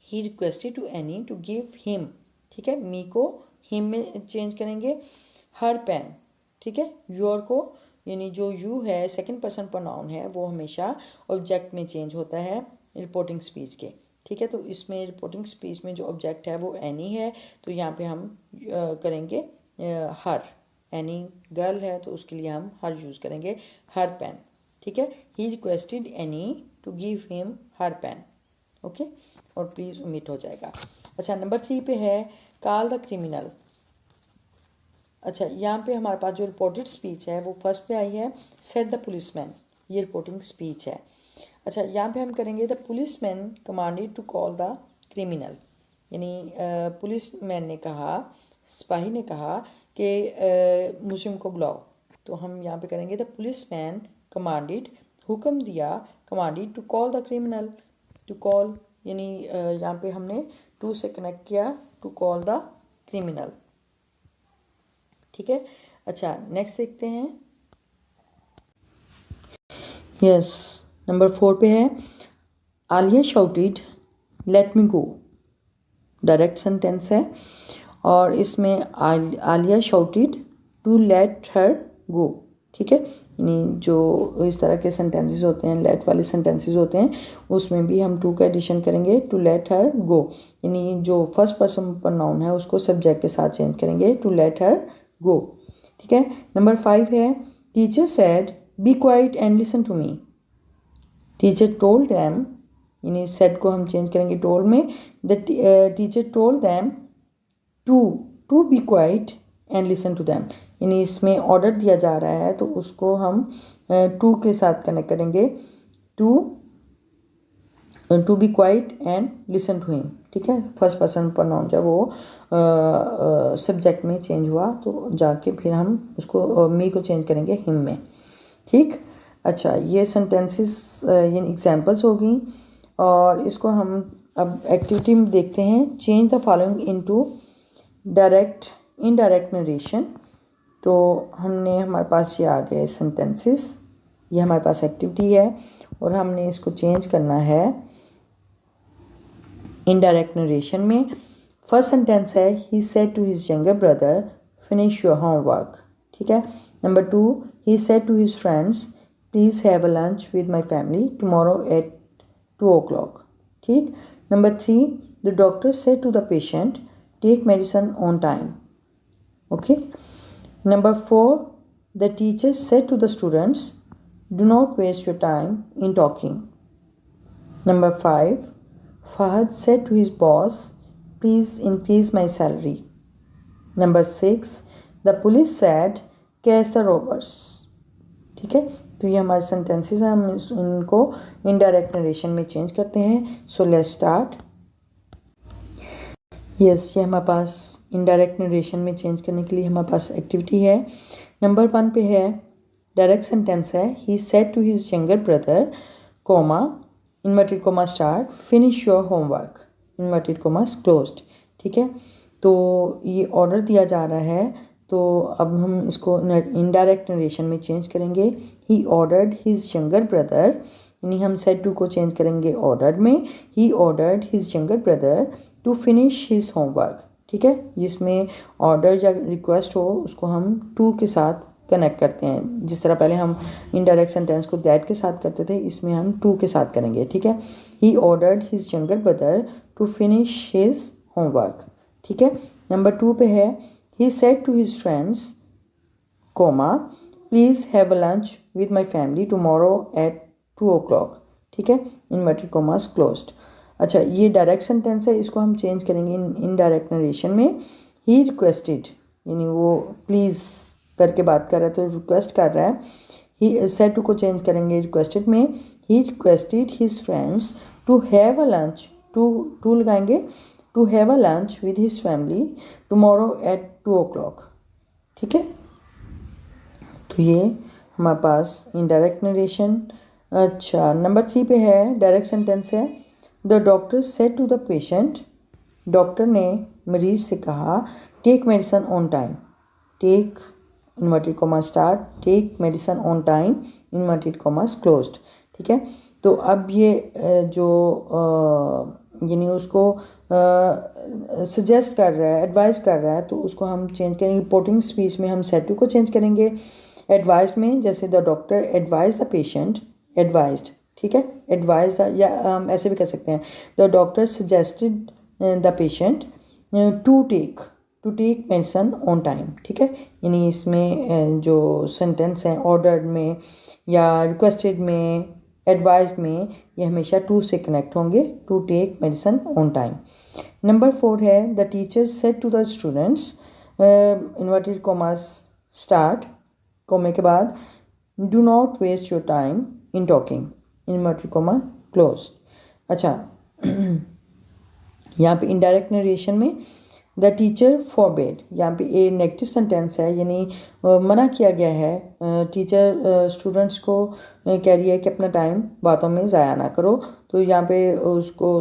he requested to Annie to give him. ठीक है, मी को हिम में चेंज करेंगे। हर पेन, ठीक है, योर को, यानी जो यू है सेकंड पर्सन प्रोनाउन है वो हमेशा ऑब्जेक्ट में चेंज होता है रिपोर्टिंग स्पीच के। ठीक है, तो इसमें रिपोर्टिंग स्पीच में जो ऑब्जेक्ट है वो एनी है, तो यहाँ पे हम करेंगे हर। एनी गर्ल है तो उसके लिए हम हर यूज़ करेंगे, हर पेन। ठीक है, he requested Annie to give him her pen. Okay, और प्लीज़ ओमिट हो जाएगा। अच्छा, नंबर 3 पे है कॉल द क्रिमिनल। अच्छा, यहाँ पे हमारे पास जो रिपोर्टेड स्पीच है वो फर्स्ट पे आई है, सेड द पुलिसमैन, ये रिपोर्टिंग स्पीच है। अच्छा, यहाँ पे हम करेंगे the policeman commanded to call the criminal, यानी पुलिसमैन ने कहा, सिपाही ने कहा कि मुजरिम को बुलाओ। तो हम यहाँ पे करेंगे द पुलिसमैन कमांडेड, हुक्म दिया, commanded to call the criminal. To call यानी यहाँ पे हमने टू से कनेक्ट किया, टू कॉल द क्रिमिनल। ठीक है, अच्छा नेक्स्ट देखते हैं। यस, नंबर 4 पे है Alia shouted let me go, direct sentence है और इसमें Alia shouted to let her go. ठीक है, यानी जो इस तरह के सेंटेंसेस होते हैं, लेट वाले सेंटेंसेस होते हैं, उसमें भी हम टू का एडिशन करेंगे, टू लेट हर गो, यानी जो फर्स्ट पर्सन प्रोनाउन है उसको सब्जेक्ट के साथ चेंज करेंगे, टू लेट हर गो। ठीक है, नंबर 5 है teacher said be quiet and listen to me. Teacher told them, यानी सेड को हम चेंज करेंगे टोल्ड में, the teacher told them to be quiet and listen to them, यानी इसमें ऑर्डर दिया जा रहा है तो उसको हम टू के साथ कनेक्ट करेंगे, to be quiet and listen to him. ठीक है, फर्स्ट पर्सन प्रोनाउन जब वो सब्जेक्ट में चेंज हुआ तो जाके फिर हम उसको मी को चेंज करेंगे हिम में। ठीक, अच्छा ये सेंटेंसेस ये एग्जांपल्स हो गई और इसको हम अब एक्टिविटी में देखते हैं। Change the following into direct indirect narration. तो हमने हमारे पास ये आ गए सेंटेंसेस, ये हमारे पास एक्टिविटी है और हमने इसको चेंज करना है इनडायरेक्ट नरेशन में। फर्स्ट सेंटेंस है he said to his younger brother finish your homework, ठीक है। Number 2, he said to his friends please have a lunch with my family tomorrow at 2 o'clock, ठीक। Number 3, the doctor said to the patient take medicine on time, okay. Number 4, the teacher said to the students do not waste your time in talking. Number 5, Fahad said to his boss, please increase my salary. Number 6, the police said, catch the robbers. ठीक है, तो ये हमारे sentences हैं, हम इनको indirect narration में change करते हैं। So let's start. यस, ये हमारे पास इनडायरेक्ट नरेशन में चेंज करने के लिए हमारे पास एक्टिविटी है। नंबर 1 पे है डायरेक्ट सेंटेंस है he said to his younger brother comma inverted comma start finish your homework inverted commas closed, ठीक है। तो ये ऑर्डर दिया जा रहा है, तो अब हम इसको इनडायरेक्ट नरेशन में चेंज करेंगे। He ordered his younger brother, यानी हम सेड टू को चेंज करेंगे ऑर्डर्ड में। He ordered his younger brother to finish his homework, ठीक है। जिसमें ऑर्डर या रिक्वेस्ट हो उसको हम टू के साथ कनेक्ट करते हैं। जिस तरह पहले हम इनडायरेक्ट सेंटेंस को दैट के साथ करते थे, इसमें हम टू के साथ करेंगे, ठीक है। He ordered his younger brother to finish his homework, ठीक है। नंबर 2 पे है he said to his friends comma please have a lunch with my family tomorrow at 2 o'clock, ठीक है। Inverted commas closed. अच्छा, ये डायरेक्ट सेंटेंस है, इसको हम चेंज करेंगे इनडायरेक्ट नरेशन में। ही रिक्वेस्टेड, यानी वो प्लीज़ करके बात कर रहा है तो रिक्वेस्ट कर रहा है। ही सेड टू को चेंज करेंगे रिक्वेस्टेड में। He requested his friends to have a lunch, to लगाएंगे, to have a lunch with his family tomorrow at 2 o'clock, ठीक है। तो ये हमारे पास इनडायरेक्ट नरेशन। अच्छा, नंबर 3 पे है डायरेक्ट सेंटेंस है the doctor said to the patient, doctor ने मरीज से कहा take medicine on time, take inverted comma start take medicine on time inverted commas closed, ठीक है। तो अब ये जो यानी उसको सजेस्ट कर रहा है, एडवाइस कर रहा है, तो उसको हम चेंज करेंगे। रिपोर्टिंग स्पीच में हम सेड टू को चेंज करेंगे। एडवाइज में जैसे the doctor advise the patient, advised, ठीक है। एडवाइज या हम ऐसे भी कह सकते हैं the doctor suggested the patient to take medicine on time, ठीक है। यानी इसमें जो सेंटेंस हैं ऑर्डर्ड में या रिक्वेस्टेड में, एडवाइज्ड में, ये हमेशा टू से कनेक्ट होंगे, to take medicine on time. Number 4 है the teacher said to the students inverted commas start कोमे के बाद do not waste your time in talking inverted comma close. अच्छा, यहाँ पे इनडायरेक्ट नरेशन में द टीचर फॉरबेड, यहाँ पे ए नेगेटिव सेंटेंस है, यानी मना किया गया है। टीचर स्टूडेंट्स को कह रही है कि अपना टाइम बातों में ज़ाया ना करो, तो यहाँ पे उसको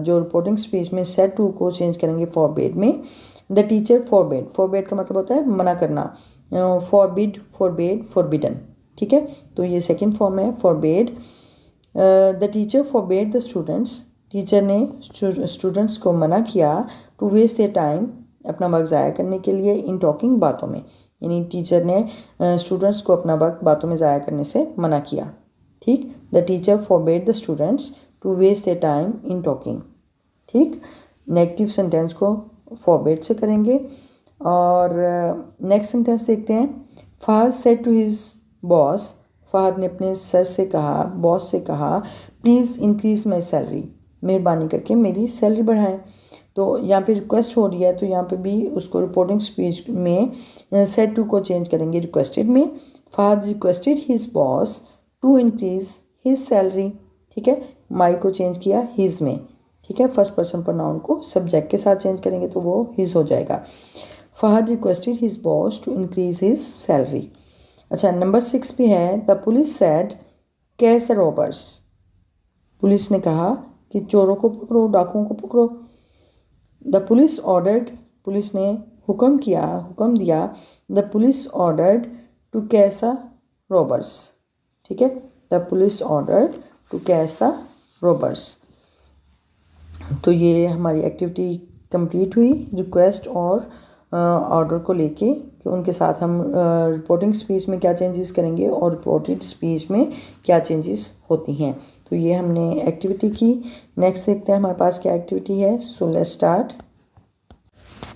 जो रिपोर्टिंग स्पीच में सेड टू को चेंज करेंगे फॉरबेड में। द टीचर फॉरबेड, फॉरबेड का मतलब होता है मना करना, फॉरबिड, फॉरबेड, फॉरबिडन, ठीक है। तो ये सेकेंड फॉर्म है forbade. The teacher forbade the students, teacher ने स्टूडेंट्स को मना किया टू वेस्ट देयर टाइम, अपना वक्त ज़ाया करने के लिए, इन टॉकिंग, बातों में, यानी टीचर ने स्टूडेंट्स को अपना वक्त बातों में ज़ाया करने से मना किया, ठीक। The teacher forbade the students to waste their time in talking, ठीक। नेगेटिव सेंटेंस को फॉरबेड से करेंगे। और नेक्स्ट सेंटेंस देखते हैं। Fahad said to his boss, Fahad ने अपने सर से कहा, बॉस से कहा प्लीज़ इंक्रीज़ माई सैलरी, मेहरबानी करके मेरी सैलरी बढ़ाएं। तो यहाँ पे रिक्वेस्ट हो रही है, तो यहाँ पे भी उसको रिपोर्टिंग स्पीच में सेड टू को चेंज करेंगे रिक्वेस्टेड में। Fahad requested his boss to increase his salary, ठीक है। माई को चेंज किया हिज में, ठीक है। फर्स्ट पर्सन प्रोनाउन को सब्जेक्ट के साथ चेंज करेंगे तो वो हिज हो जाएगा। Fahad requested his boss to increase his salary. अच्छा, नंबर 6 भी है the police said catch the robbers, police ने कहा कि चोरों को पकड़ो, डाकुओं को पकड़ो। द पुलिस ऑर्डर्ड, पुलिस ने हुक्म दिया, the police ordered to catch the robbers, ठीक है। The police ordered to catch the robbers. तो ये हमारी एक्टिविटी कंप्लीट हुई रिक्वेस्ट और ऑर्डर को लेके कि उनके साथ हम रिपोर्टिंग स्पीच में क्या चेंजेस करेंगे और रिपोर्टेड स्पीच में क्या चेंजेस होती हैं। तो ये हमने एक्टिविटी की। नेक्स्ट देखते हैं हमारे पास क्या एक्टिविटी है। So let's start.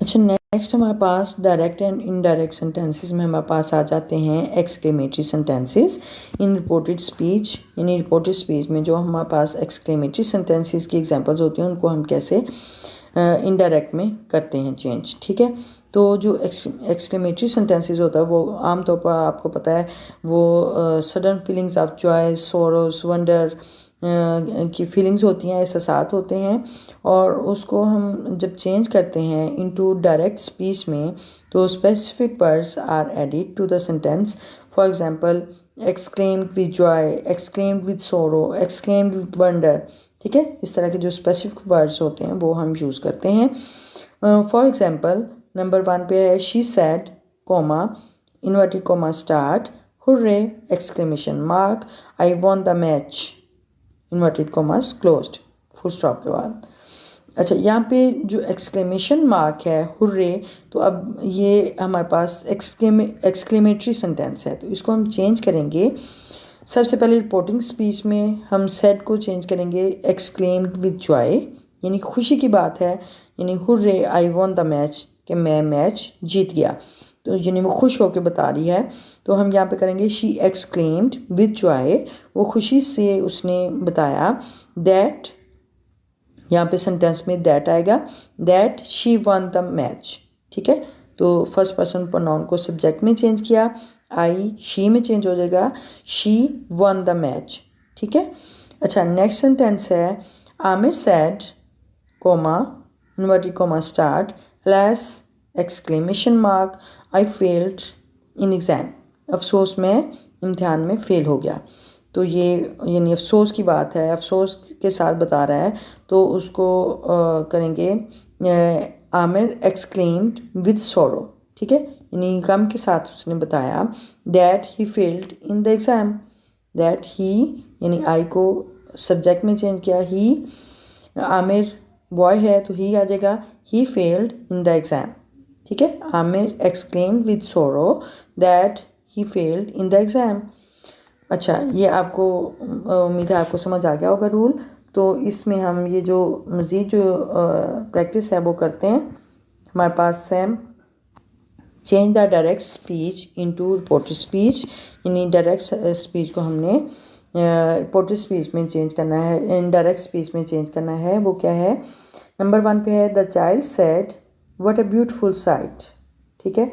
अच्छा, नेक्स्ट हमारे पास डायरेक्ट एंड इनडायरेक्ट सेंटेंसेस में हमारे पास आ जाते हैं एक्सक्लेमेटरी सेंटेंसेस इन रिपोर्टेड स्पीच। यानी रिपोर्टेड स्पीच में जो हमारे पास एक्सक्लेमेटरी सेंटेंसेस की एग्जांपल्स होती हैं उनको हम कैसे इनडायरेक्ट में करते हैं चेंज। ठीक है, तो जो एक्सक्लेमेटरी सेंटेंसेस होता है वो आमतौर पर आपको पता है वो sudden feelings of Joy, Soros, wonder की फीलिंग्स होती हैं, एहसासात होते हैं, और उसको हम जब चेंज करते हैं इनटू डायरेक्ट स्पीच में तो specific words are added to the sentence. For example exclaimed with joy, exclaimed with sorrow, exclaimed with wonder. ठीक है, इस तरह के जो स्पेसिफिक वर्ड्स होते हैं वो हम यूज़ करते हैं। फॉर एग्जांपल नंबर 1 पे है she said coma inverted comma start hurray exclamation mark I won the match inverted commas closed full stop के बाद। अच्छा, यहाँ पे जो एक्सक्लेमेशन मार्क है हुर्रे, तो अब ये हमारे पास एक्सक्लेमेटरी सेंटेंस है, तो इसको हम चेंज करेंगे। सबसे पहले रिपोर्टिंग स्पीच में हम सेड को चेंज करेंगे एक्सक्लेम्ड विद जॉय, यानी खुशी की बात है, यानी hurray I won the match, कि मैं मैच जीत गया, तो यानी वो खुश होकर बता रही है। तो हम यहाँ पे करेंगे शी एक्सक्लेम्ड विद जॉय, वो खुशी से उसने बताया। दैट, यहाँ पे सेंटेंस में दैट आएगा, that she one the match. ठीक है, तो फर्स्ट पर्सन प्रोनाउन को सब्जेक्ट में चेंज किया, आई शी में चेंज हो जाएगा, शी वन द मैच। ठीक है, अच्छा नेक्स्ट सेंटेंस है Aamir sad coma inverted comma start less exclamation mark I failed in exam, अफसोस मैं इम्तिहान में फ़ेल हो गया। तो ये यानी अफसोस की बात है, अफसोस के साथ बता रहा है, तो उसको करेंगे आमिर एक्सक्लेम्ड विद सोरो। ठीक है, यानी गम के साथ उसने बताया that he failed in the exam. That he यानी आई को सब्जेक्ट में चेंज किया, ही आमिर बॉय है तो ही आ जाएगा, he failed in the exam. ठीक है, आमिर एक्सक्लेम्ड विद सोरो that he failed in the exam. अच्छा, ये आपको उम्मीद है आपको समझ आ गया होगा रूल। तो इसमें हम ये जो मज़ीद जो प्रैक्टिस है वो करते हैं। हमारे पास है change the direct speech into reported speech, यानी डायरेक्ट स्पीच को हमने रिपोर्टेड स्पीच में चेंज करना है, इनडायरेक्ट स्पीच में चेंज करना है। वो क्या है, नंबर 1 पे है the child said what a beautiful sight. ठीक है,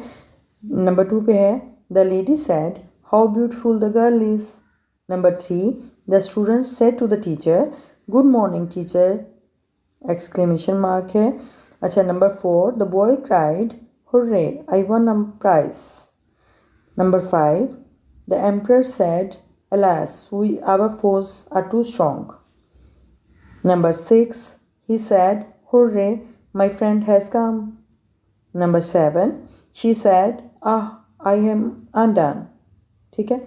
नंबर 2 पे है the lady said how beautiful the girl is. Number 3 the student said to the teacher good morning teacher, exclamation mark है। अच्छा, number 4 the boy cried hurray I won a prize. Number 5 the emperor said alas our foes are too strong. Number 6 he said hooray my friend has come. Number 7 she said I am undone. ठीक है,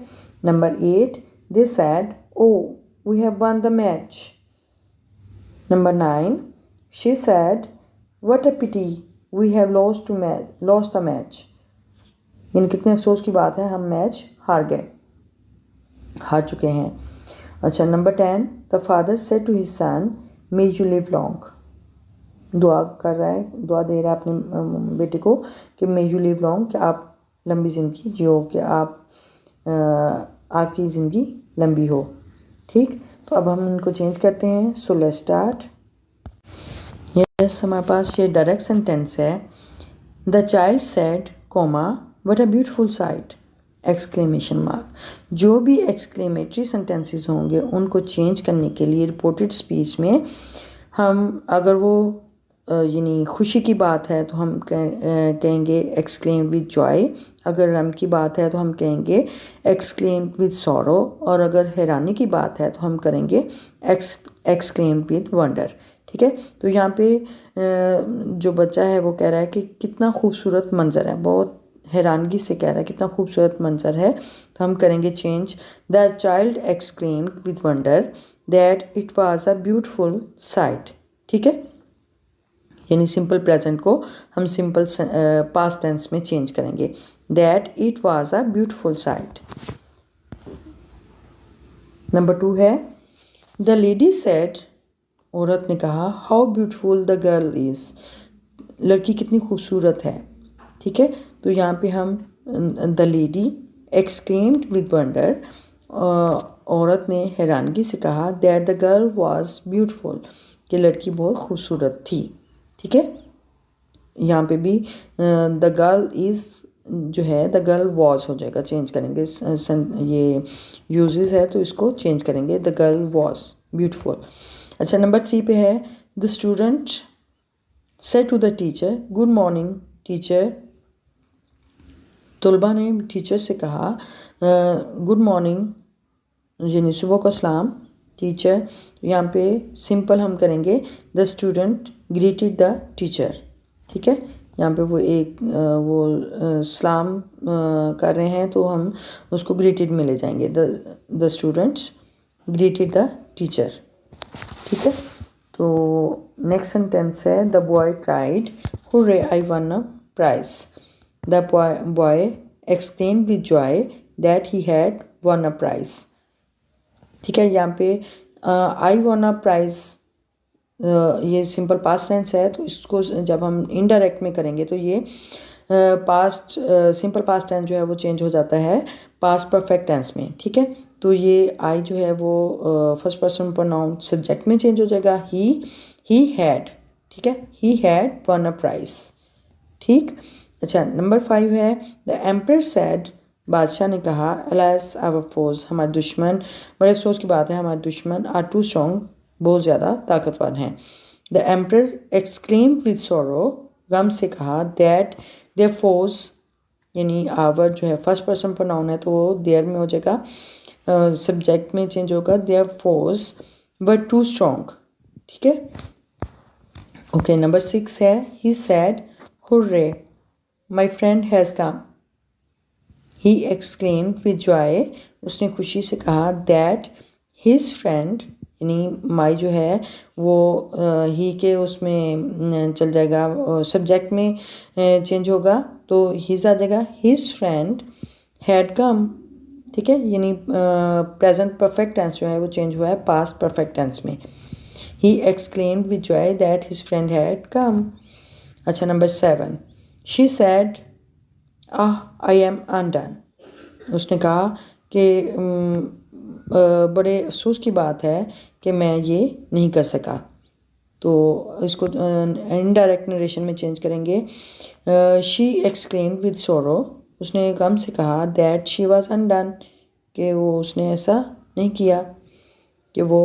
Number 8 they said oh we have won the match. Number 9 she said what a pity we have lost the match. यानी कितने अफसोस की बात है, हम match हार चुके हैं। अच्छा, number 10 the father said to his son may you live long, दुआ कर रहा है, दुआ दे रहा है अपने बेटे को कि मे यू लिव लॉन्ग, कि आप लंबी ज़िंदगी जियो, कि आपकी ज़िंदगी लंबी हो। ठीक, तो अब हम इनको चेंज करते हैं। So let's start. यस, हमारे पास ये डायरेक्ट सेंटेंस है the child said comma what a beautiful sight exclamation mark. जो भी एक्सक्लेमेटरी सेंटेंसेस होंगे उनको चेंज करने के लिए रिपोर्टेड स्पीच में हम अगर वो यानी खुशी की बात है तो हम कहेंगे एक्सक्लेम विद जॉय, अगर गम की बात है तो हम कहेंगे एक्सक्लेम विद सॉरो, और अगर हैरानी की बात है तो हम करेंगे एक्सक्लेम विद वंडर। ठीक है, तो यहाँ पे जो बच्चा है वो कह रहा है कि कितना खूबसूरत मंजर है, बहुत हैरानगी से कह रहा है कितना खूबसूरत मंजर है, तो हम करेंगे change the child exclaimed with wonder that it was a beautiful sight. ठीक है, यानी सिंपल प्रेजेंट को हम सिंपल पास्ट टेंस में चेंज करेंगे। That it was a beautiful site. Number 2 है द लेडी सेड, औरत ने कहा, how beautiful the girl is, लड़की कितनी खूबसूरत है। ठीक है, तो यहाँ पे हम the lady exclaimed with wonder, औरत ने हैरानगी से कहा, that the girl was beautiful, कि लड़की बहुत खूबसूरत थी। ठीक है, यहाँ पे भी द गर्ल इज़ जो है द गर्ल वॉज हो जाएगा, चेंज करेंगे, ये यूजेस है तो इसको चेंज करेंगे, द गर्ल वॉज ब्यूटीफुल। अच्छा, नंबर 3 पे है the student said to the teacher, good morning teacher, तलबा ने टीचर से कहा गुड मॉर्निंग, यानी सुबह का सलाम टीचर। यहाँ पे सिंपल हम करेंगे the student greeted the teacher. ठीक है, यहाँ पे वो एक सलाम कर रहे हैं तो हम उसको ग्रीटेड में ले जाएंगे, the students greeted the teacher. ठीक है, तो नेक्स्ट सेंटेंस है the boy cried, hurray I won a prize, the boy exclaimed with joy that he had won a prize. ठीक है, यहाँ पे आई वन अ प्राइज ये सिंपल पास्ट टेंस है, तो इसको जब हम इनडायरेक्ट में करेंगे तो ये पास्ट सिंपल पास्ट टेंस जो है वो चेंज हो जाता है पास्ट परफेक्ट टेंस में। ठीक है, तो ये आई जो है वो फर्स्ट पर्सन प्रोनाउन सब्जेक्ट में चेंज हो जाएगा, ही हैड। ठीक है, he had won a prize. ठीक, अच्छा, नंबर 5 है द एम्पर सेड, बादशाह ने कहा, अलास आवर फोर्स, हमारे दुश्मन, बड़े अफसोस की बात है, हमारे दुश्मन आर टू स्ट्रॉन्ग, बहुत ज़्यादा ताकतवर हैं। The emperor exclaimed with sorrow, गम से कहा, दैट देयर फोर्स, यानी आवर जो है फर्स्ट पर्सन प्रोनाउन है तो वो देयर में हो जाएगा, सब्जेक्ट में चेंज होगा, their force but too strong. ठीक है, ओके, नंबर 6 है he said, hurray my friend has come, he exclaimed with joy, उसने खुशी से कहा, दैट हिज फ्रेंड, यानी माई जो है वो ही के उसमें चल जाएगा, सब्जेक्ट में चेंज होगा तो हिज आ जाएगा, हिज फ्रेंड हैड कम। ठीक है, यानी प्रेजेंट परफेक्ट टेंस जो है वो चेंज हुआ है पास्ट परफेक्ट टेंस में, he exclaimed with joy that his friend had come. अच्छा, number 7 she said, I am undone, उसने कहा कि बड़े अफसोस की बात है कि मैं ये नहीं कर सका, तो इसको इनडायरेक्ट नरेशन में चेंज करेंगे, शी एक्सक्लेम्ड विद सॉरो, उसने गम से कहा, दैट शी वाज अनडन, कि वो उसने ऐसा नहीं किया, कि वो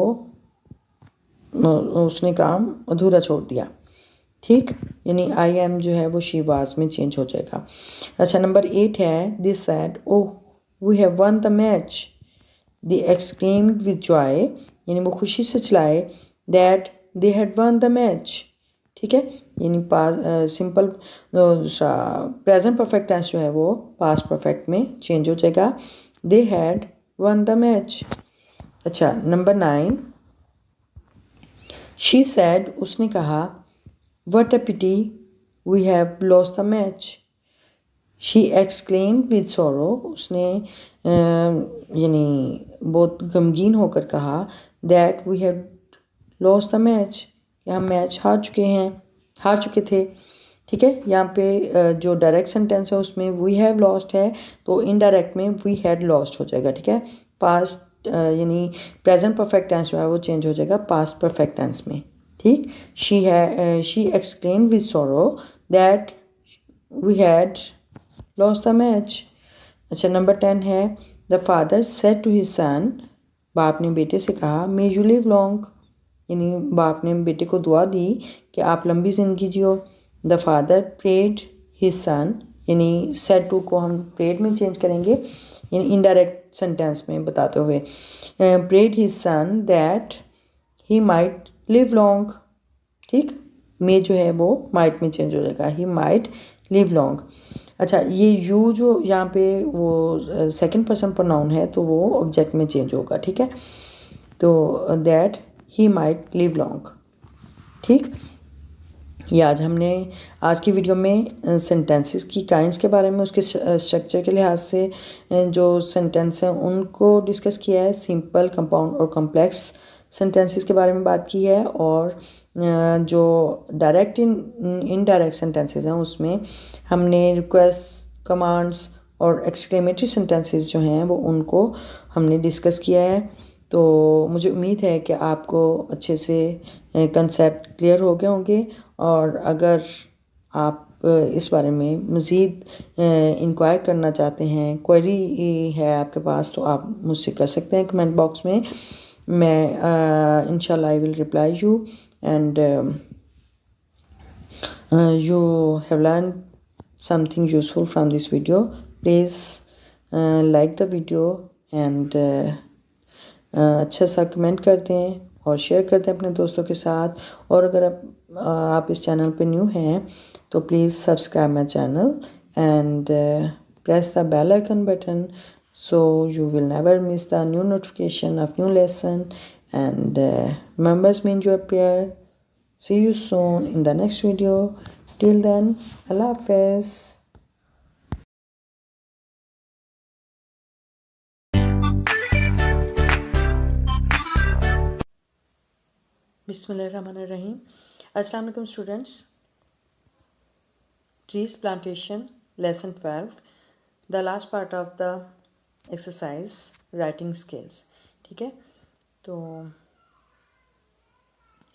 उसने काम अधूरा छोड़ दिया। ठीक, यानी आई एम जो है वो शी वाज में चेंज हो जाएगा। अच्छा, नंबर 8 है this said, oh we have won the match, they exclaimed with joy, यानी वो खुशी से चिल्लाए, that they had won the match. ठीक है, यानी सिंपल प्रेजेंट परफेक्ट टेंस जो है वो पास्ट परफेक्ट में चेंज हो जाएगा, they had won the match. अच्छा, नंबर 9 शी सैड, उसने कहा, what a pity we have lost the match, she exclaimed with sorrow, उसने यानी बहुत गमगीन होकर कहा, that we have lost the match, कि हम मैच हार चुके थे। ठीक है, यहाँ पे जो डायरेक्ट सेंटेंस है उसमें वी हैव लॉस्ट है, तो इनडायरेक्ट में वी हैड लॉस्ट हो जाएगा। ठीक है, पास्ट यानी प्रेजेंट परफेक्ट टेंस जो है वो चेंज हो जाएगा पास्ट परफेक्ट टेंस में। ठीक, she exclaimed with sorrow that we had lost the match. अच्छा, नंबर 10 है the father said to his son, बाप ने बेटे से कहा, मे यू लिव लॉन्ग, यानी बाप ने बेटे को दुआ दी कि आप लंबी ज़िंदगी जियो। The father prayed his son, यानी सेड टू को हम प्रेड में चेंज करेंगे, यानी इनडायरेक्ट सेंटेंस में बताते हुए, prayed his son that he might live long. ठीक, मे जो है वो माइट में चेंज हो जाएगा, ही माइट लिव लॉन्ग। अच्छा, ये यू जो यहाँ पे वो सेकंड पर्सन प्रोनाउन है तो वो ऑब्जेक्ट में चेंज होगा। ठीक है, तो that he might live long. ठीक, ये आज की वीडियो में सेंटेंसेस की काइंड्स के बारे में, उसके स्ट्रक्चर के लिहाज से जो सेंटेंस हैं उनको डिस्कस किया है। सिंपल, कंपाउंड और कॉम्प्लेक्स सेंटेंसेस के बारे में बात की है, और जो डायरेक्ट इनडायरेक्ट सेंटेंसेस हैं उसमें हमने रिक्वेस्ट, कमांड्स और एक्सक्लेमेटरी सेंटेंसेस जो हैं वो उनको हमने डिस्कस किया है। तो मुझे उम्मीद है कि आपको अच्छे से कंसेप्ट क्लियर हो गए होंगे, और अगर आप इस बारे में मज़ीद इंक्वायर करना चाहते हैं, क्वेरी है आपके पास, तो आप मुझसे कर सकते हैं कमेंट बॉक्स में। मैं इंशाल्लाह I will reply you, and you have learned something useful from this video. Please like the video and अच्छा सा कमेंट कर दें और शेयर कर दें अपने दोस्तों के साथ। और अगर आप इस चैनल पे न्यू हैं तो please subscribe my channel and press the bell icon button, so you will never miss the new notification of new lesson. And remember me in your prayer. See you soon in the next video. Till then, Allah Hafiz. Bismillahirrahmanirrahim. Assalamu alaikum students. Trees plantation lesson 12. The last part of the exercise writing skills. ठीक है, तो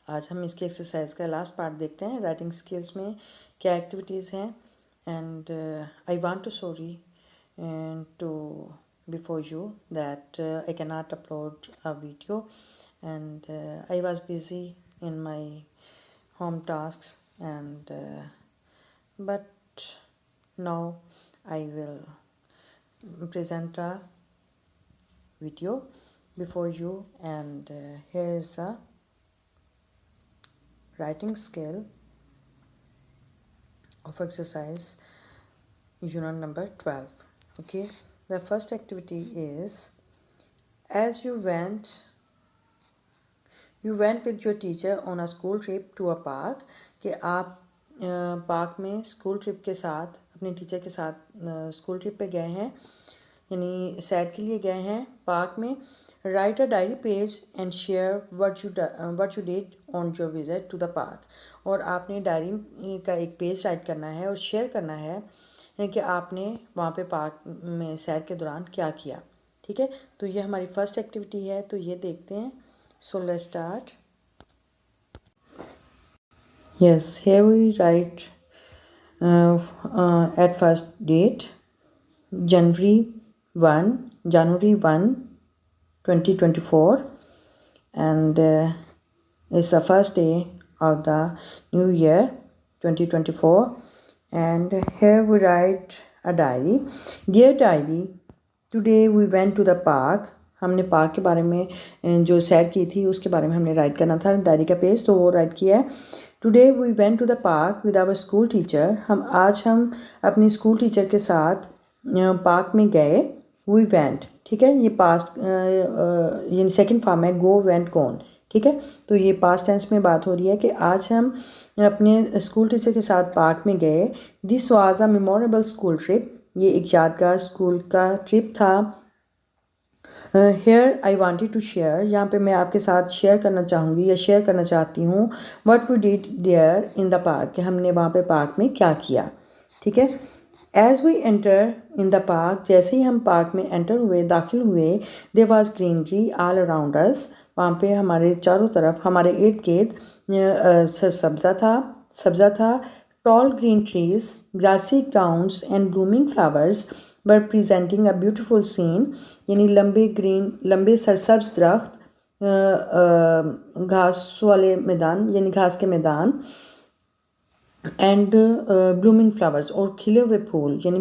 आज हम इसकी exercise का last part देखते हैं। Writing skills में क्या एक्टिविटीज़ हैं, and I want to sorry to before you that I can not upload a video, and I was busy in my home tasks, and but now I will present a video before you, and here is the writing skill of exercise unit number 12. Okay, the first activity is, as you went with your teacher on a school trip to a park, कि आप park में school trip के साथ अपने teacher के साथ school trip पे गए हैं, यानी सैर के लिए गए हैं पार्क में। Write a diary page and share what you did on your visit to the park, और आपने डायरी का एक पेज राइट करना है और शेयर करना है कि आपने वहाँ पे पार्क में सैर के दौरान क्या किया। ठीक है, तो ये हमारी फर्स्ट एक्टिविटी है, तो ये देखते हैं। So let's start. Yes, here we write at first date January 1 2024, and it's the first day of the new year 2024, and here we write a diary. Dear diary, today we went to the park. हमने park के बारे में जो सैर की थी उसके बारे में हमने राइट करना था डायरी का पेज, तो वो राइट किया है। Today we went to the park with our school teacher, आज हम अपनी स्कूल टीचर के साथ पार्क में गए। वी वेंट, ठीक है, ये पास्ट ये सेकंड फॉर्म है, गो वेंट कौन, ठीक है, तो ये पास्ट टेंस में बात हो रही है कि आज हम अपने स्कूल टीचर के साथ पार्क में गए। This was a memorable school trip, ये एक यादगार स्कूल का ट्रिप था। Here I wanted to share, यहाँ पे मैं आपके साथ शेयर करना चाहूँगी या शेयर करना चाहती हूँ what we did there in the park, कि हमने वहाँ पे पार्क में क्या किया। ठीक है, as we enter in the park, जैसे ही हम पार्क में एंटर हुए, दाखिल हुए, there was greenery all around us, वहाँ पे हमारे चारों तरफ, हमारे इर्द गिर्द सब्ज़ा था। Tall green trees, grassy grounds and blooming flowers were presenting a beautiful scene, यानी लंबे सरसब्ज दरख्त, घास वाले मैदान यानी घास के मैदान, एंड ब्लूमिंग फ्लावर्स, और खिले हुए फूल, यानी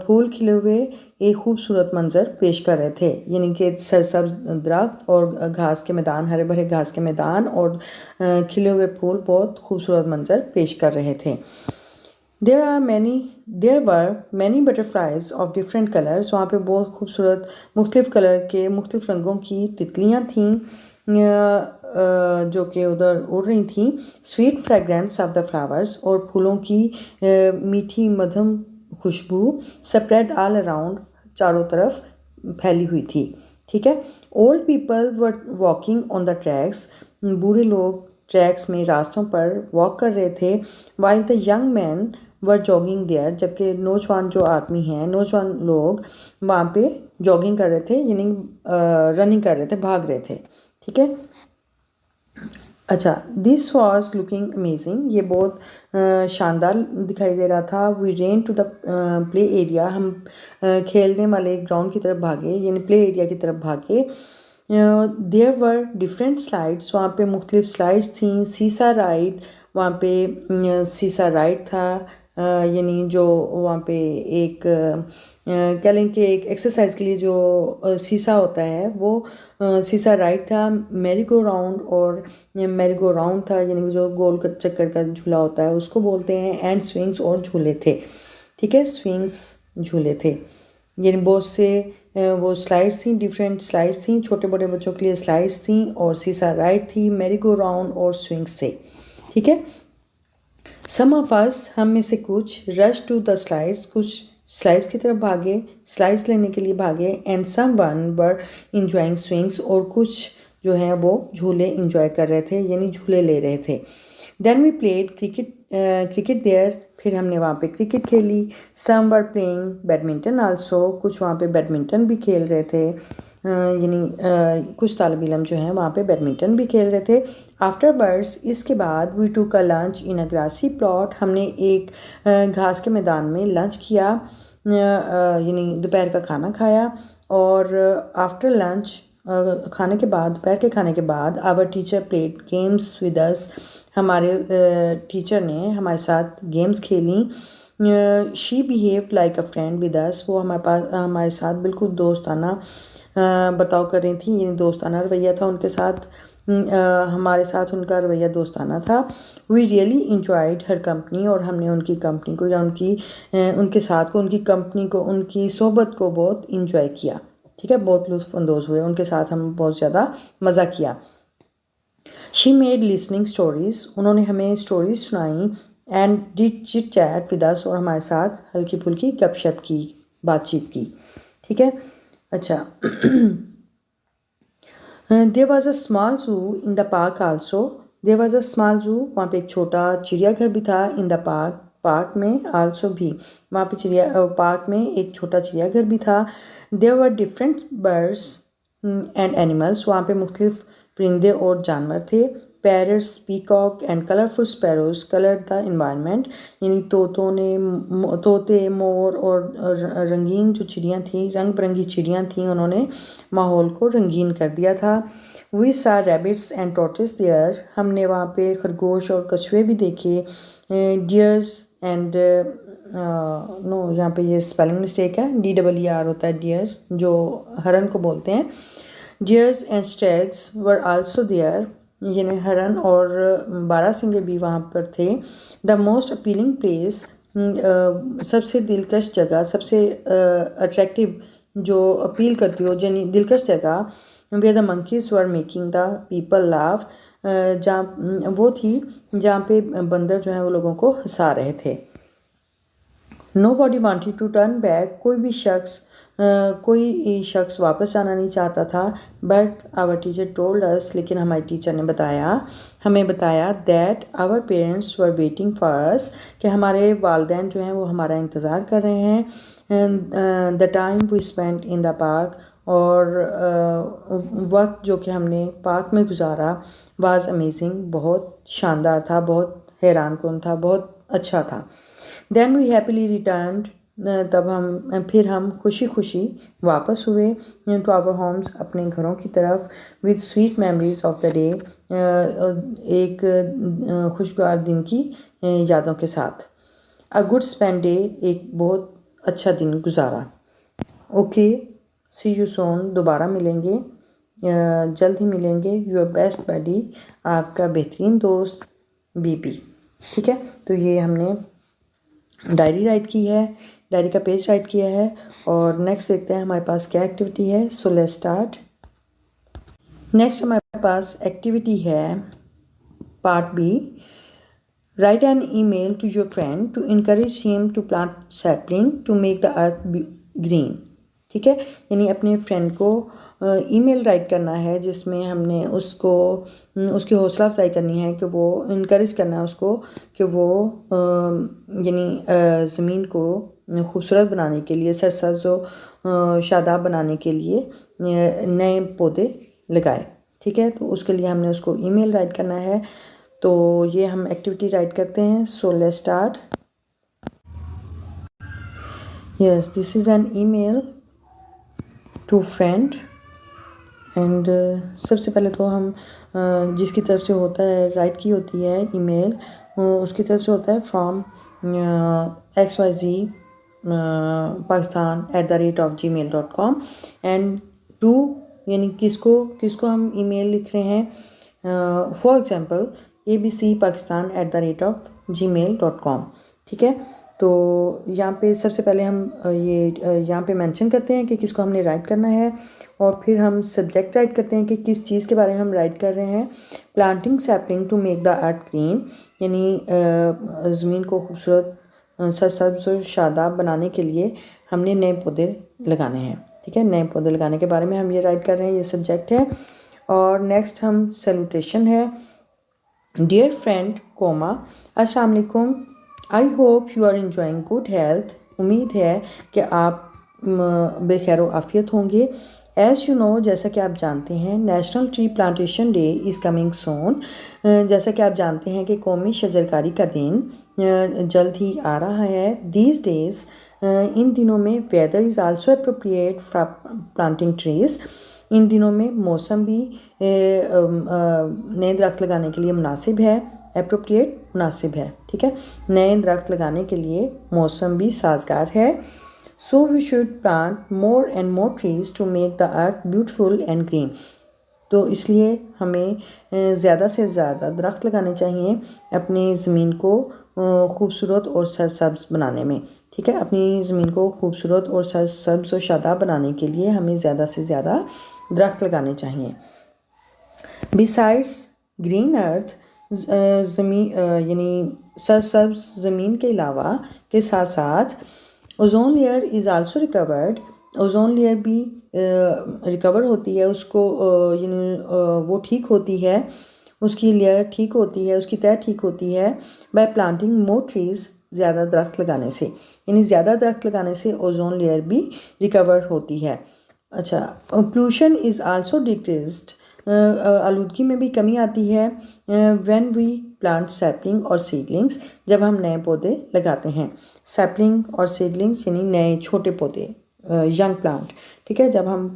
फूल खिले हुए एक खूबसूरत मंजर पेश कर रहे थे, यानी कि सरसब्ज दरख्त और घास के मैदान, हरे भरे घास के मैदान और खिले हुए फूल बहुत खूबसूरत मंजर पेश कर रहे थे। there were many butterflies of different colors, वहाँ पे बहुत खूबसूरत मुख्तलिफ़ कलर के मुख्तलिफ़ रंगों की तितलियाँ थीं। जो कि उधर उड़ रही थी, sweet fragrance of the flowers, और फूलों की मीठी मधुर खुशबू स्प्रेड ऑल अराउंड, चारों तरफ फैली हुई थी। ठीक है। Old people were walking on the tracks, बूढ़े लोग ट्रैक्स में रास्तों पर वॉक कर रहे थे। While the young man were jogging there, जबकि नौजवान जो आदमी हैं, नौजवान लोग वहाँ पे जॉगिंग कर रहे थे, यानी रनिंग कर रहे थे, भाग रहे थे। ठीक है। अच्छा, दिस वॉज लुकिंग अमेजिंग, ये बहुत शानदार दिखाई दे रहा था। We ran to the play area, हम खेलने वाले ग्राउंड की तरफ भागे, यानी प्ले एरिया की तरफ भागे। देयर वर डिफरेंट स्लाइड्स, वहाँ पे मुख्तलिफ स्लाइड्स थी। सीसा राइड, वहाँ पे सीसा राइड था, यानी जो वहाँ पे एक कह लें कि एक एक्सरसाइज के लिए जो सीसा होता है वो सीसा राइड था। मैरी गो राउंड, और मैरी गो राउंड था, यानी जो गोल चक्कर का झूला होता है उसको बोलते हैं। एंड स्विंग्स, और झूले थे। ठीक है, स्विंग्स झूले थे, यानी बहुत से वो स्लाइड्स थी, डिफरेंट स्लाइड्स थी, छोटे बड़े बच्चों के लिए स्लाइड्स थी, और सीसा राइड थी, मैरी गो राउंड और स्विंग्स थे। ठीक है। सम ऑफ अस, हम में से कुछ, रश टू द स्लाइड्स, कुछ स्लाइड्स की तरफ भागे, स्लाइड्स लेने के लिए भागे। And some one were enjoying swings, और कुछ जो हैं वो झूले इंजॉय कर रहे थे, यानी झूले ले रहे थे। Then we played cricket there, फिर हमने वहाँ पे क्रिकेट खेली। Some were playing badminton also, कुछ वहाँ पे बैडमिंटन भी खेल रहे थे, यानी कुछ तालिब इल्म जो हैं वहाँ पे बैडमिंटन भी खेल रहे थे। आफ्टर बर्ड्स, इसके बाद we took a lunch in a grassy plot, हमने एक घास के मैदान में लंच किया, यानी दोपहर का खाना खाया। और आफ्टर लंच, खाने के बाद, दोपहर के खाने के बाद, our teacher played games with us, हमारे टीचर ने हमारे साथ गेम्स खेली। She behaved like a friend with us, वो हमारे साथ बिल्कुल दोस्ताना बर्ताव कर रही थी, यानी दोस्ताना रवैया था उनके साथ। हमारे साथ उनका रवैया दोस्ताना था। We really enjoyed her company, और हमने उनकी कंपनी को, या उनके साथ को, उनकी कंपनी को, उनकी सोहबत को बहुत इंजॉय किया। ठीक है, बहुत लुत्फ़अंदोज़ हुए, उनके साथ हम बहुत ज़्यादा मज़ा किया। शी मेड लिसनिंग स्टोरीज़, उन्होंने हमें स्टोरीज सुनाई। And did chit chat with us, और हमारे साथ हल्की फुल्की गपशप की, बातचीत की। ठीक है। अच्छा, there was a small zoo in the park also, there was a small zoo, वहाँ पे एक छोटा चिड़ियाघर भी था। इन द पार्क में आल्सो भी, वहाँ पे पार्क में एक छोटा चिड़ियाघर भी था। There were different birds and animals, वहाँ पे मुख्तलिफ परिंदे और जानवर थे। Parrots, peacock and colourful sparrows coloured the environment, यानी तोते, मोर और रंगीन जो चिड़ियाँ थीं, रंग बिरंगी चिड़ियाँ थीं, उन्होंने माहौल को रंगीन कर दिया था। We saw rabbits and tortoise there, हमने वहाँ पे खरगोश और कछुए भी देखे। डियर्स एंड नो, यहाँ पे ये स्पेलिंग मिस्टेक है, DEER होता है डियर, जो हरन को बोलते हैं। Deers and stags were also there, यानी हरन और बारहसिंगे भी वहाँ पर थे। द मोस्ट अपीलिंग प्लेस, सबसे दिलकश जगह, सबसे अट्रैक्टिव जो अपील करती हो, यानी दिलकश जगह, where the monkeys were making the people laugh, जहाँ वो थी जहाँ पे बंदर जो हैं वो लोगों को हंसा रहे थे। Nobody wanted to turn back, कोई शख्स वापस जाना नहीं चाहता था। But our teacher told us, लेकिन हमारे टीचर ने हमें बताया that our parents were waiting for us, कि हमारे वालदैन जो हैं वो हमारा इंतज़ार कर रहे हैं। The time we spent in the park, और वक्त जो कि हमने पार्क में गुजारा, वाज अमेजिंग, बहुत शानदार था, बहुत हैरान कुन था, बहुत अच्छा था। देन वी हैप्पीली रिटर्नड, तब फिर हम खुशी खुशी वापस हुए टू आवर होम्स, अपने घरों की तरफ। With sweet memories of the day, एक खुशगवार दिन की यादों के साथ। अ गुड स्पेंड डे, एक बहुत अच्छा दिन गुजारा। ओके, सी यू सोन, दोबारा मिलेंगे, जल्द ही मिलेंगे। योर बेस्ट बडी, आपका बेहतरीन दोस्त BP। ठीक है, तो ये हमने डायरी राइट की है, डायरी का पेज राइट किया है, और नेक्स्ट देखते हैं हमारे पास क्या एक्टिविटी है। So let's start. नेक्स्ट हमारे पास एक्टिविटी है part B, write an email to your friend to encourage him to plant sapling to make the earth green. ठीक है, यानी अपने फ्रेंड को ईमेल राइट करना है जिसमें हमने उसको उसकी हौसला अफजाई करनी है कि वो इनकरेज करना है उसको कि वो यानी ज़मीन को खूबसूरत बनाने के लिए, सरसब्ज व शादाब बनाने के लिए नए पौधे लगाए। ठीक है, तो उसके लिए हमने उसको ईमेल राइट करना है। तो ये हम एक्टिविटी राइट करते हैं। So let's start. Yes, this is an email to friend and सबसे पहले तो हम जिसकी तरफ से होता है राइट की होती है ईमेल, उसकी तरफ से होता है from XYZ pakistan@gmail.com and to यानी किसको हम ईमेल लिख रहे हैं, फॉर एग्जांपल ABC pakistan@gmail.com। ठीक है, तो यहाँ पे सबसे पहले हम यहाँ पे मेंशन करते हैं कि किसको हमने राइट करना है और फिर हम सब्जेक्ट राइट करते हैं कि किस चीज़ के बारे में हम राइट कर रहे हैं। Planting sapling to make the earth green, यानी ज़मीन को खूबसूरत सरसब्ज और शादाब बनाने के लिए हमने नए पौधे लगाने हैं। ठीक है, नए पौधे लगाने के बारे में हम ये राइट कर रहे हैं, ये सब्जेक्ट है। और नेक्स्ट हम सैल्यूटेशन है, डियर फ्रेंड कोमा अस्सलाम वालेकुम, I hope you are enjoying good health. उम्मीद है कि आप बेखैर आफियत होंगे। एज़ यू नो, जैसा कि आप जानते हैं, national tree plantation day is coming soon. जैसा कि आप जानते हैं कि कौमी शजरकारी का दिन जल्द ही आ रहा है। दीज डेज़, इन दिनों में weather is also appropriate for planting trees. इन दिनों में मौसम भी नए दरख्त लगाने के लिए मुनासिब है। अप्रोप्रिएट मुनासिब है। ठीक है, नए दरख्त लगाने के लिए मौसम भी साजगार है। So we should plant more and more trees to make the earth beautiful and green. तो इसलिए हमें ज़्यादा से ज़्यादा दरख्त लगाने चाहिए अपनी ज़मीन को खूबसूरत और सरसब्ज बनाने में। ठीक है, अपनी ज़मीन को खूबसूरत और सरसब्ज और शादाब बनाने के लिए हमें ज़्यादा से ज़्यादा दरख्त लगाने चाहिए। बिसाइड्स ग्रीन अर्थ, ज़मीन यानी सरसब्ज ज़मीन के अलावा के साथ साथ ozone layer is also recovered. Ozone layer भी रिकवर होती है, उसको यानी वो ठीक होती है, उसकी लेयर ठीक होती है, उसकी तह ठीक होती है बाय प्लांटिंग मोर ट्रीज़, ज़्यादा दरख्त लगाने से। यानी ज़्यादा दरख्त लगाने से ओजोन लेयर भी रिकवर होती है। अच्छा, पोल्यूशन इज़ आल्सो डिक्रीज्ड, आलूदगी में भी कमी आती है। व्हेन वी प्लांट सैपलिंग और सीडलिंग्स, जब हम नए पौधे लगाते हैं। सैपलिंग और सीडलिंग्स यानी नए छोटे पौधे, यंग प्लांट। ठीक है, जब हम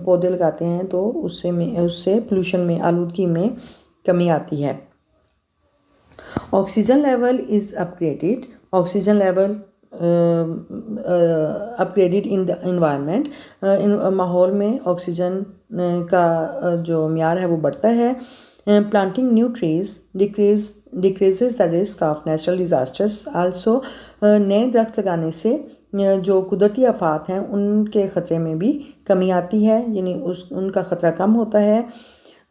पौधे लगाते हैं तो उससे पोल्यूशन में, आलूदगी में कमी आती है। Oxygen level is upgraded, oxygen level upgraded in the environment, माहौल में ऑक्सीजन का जो म्यार है वो बढ़ता है। Planting new trees decreases the risk of natural disasters also, नए दरख्त लगाने से जो कुदरती आफात हैं उनके ख़तरे में भी कमी आती है, यानी उनका ख़तरा कम होता है,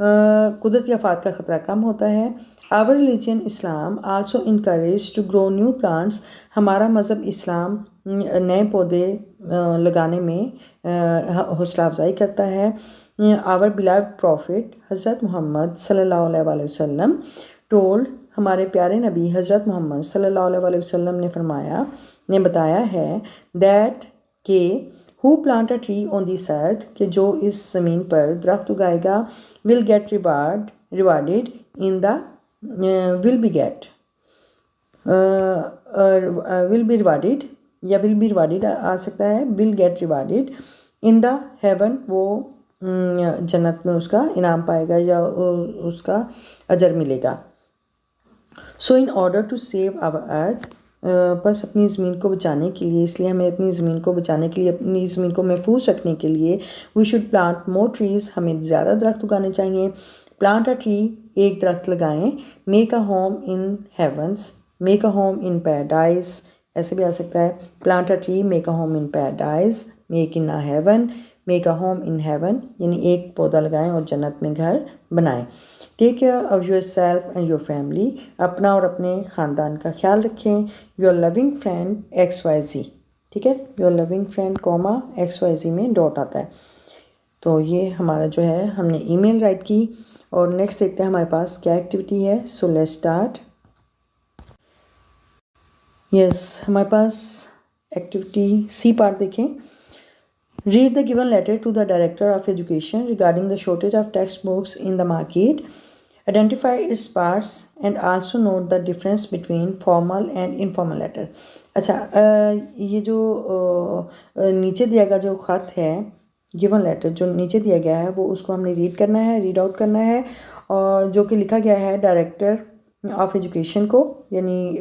कुदरती आफात का ख़तरा कम होता है। Our religion Islam also encourage to grow new plants, हमारा मज़हब इस्लाम नए पौधे लगाने में हौसला अफजाई करता है। आवर बिलव्ड प्रॉफिट हज़रत मोहम्मद सल्लल्लाहु अलैहि वसल्लम टोल्ड, हमारे प्यारे नबी हज़रत मोहम्मद सल्लल्लाहु अलैहि वसल्लम ने बताया है दैट के who plant a tree on this earth, कि जो इस ज़मीन पर दरख्त उगाएगा, will get rewarded in the will be rewarded या विल बी रिवार्डेड आ सकता है, will get rewarded in the heaven, वो जन्नत में उसका इनाम पाएगा या उसका अजर मिलेगा। So in order to save our earth, बस अपनी ज़मीन को बचाने के लिए, इसलिए हमें अपनी ज़मीन को बचाने के लिए, अपनी ज़मीन को महफूज रखने के लिए we should plant more trees, हमें ज़्यादा दरख्त उगाने चाहिए। प्लांट अ ट्री, एक दरख्त लगाएं। Make a home in heavens, make a home in paradise, ऐसे भी आ सकता है। Plant a tree, make a home in paradise, make in a heaven, make a home in heaven, यानी एक पौधा लगाएं और जन्नत में घर बनाएं। Take care of yourself and your family, अपना और अपने ख़ानदान का ख्याल रखें। योर लविंग फ्रेंड XYZ, ठीक है, your loving friend comma XYZ में डॉट आता है। तो ये हमारा जो है हमने ईमेल राइट की। और नेक्स्ट देखते हैं हमारे पास क्या एक्टिविटी है। So let's start. यस, हमारे पास एक्टिविटी सी पार्ट देखें। Read the given letter to the director of education regarding the shortage of text books in the market, identify its parts and also note the difference between formal and informal letter. अच्छा, ये जो नीचे दिया गया जो ख़त है, given letter जो नीचे दिया गया है, वो उसको हमने रीड करना है, रीड आउट करना है, और जो कि लिखा गया है डायरेक्टर ऑफ एजुकेशन को, यानी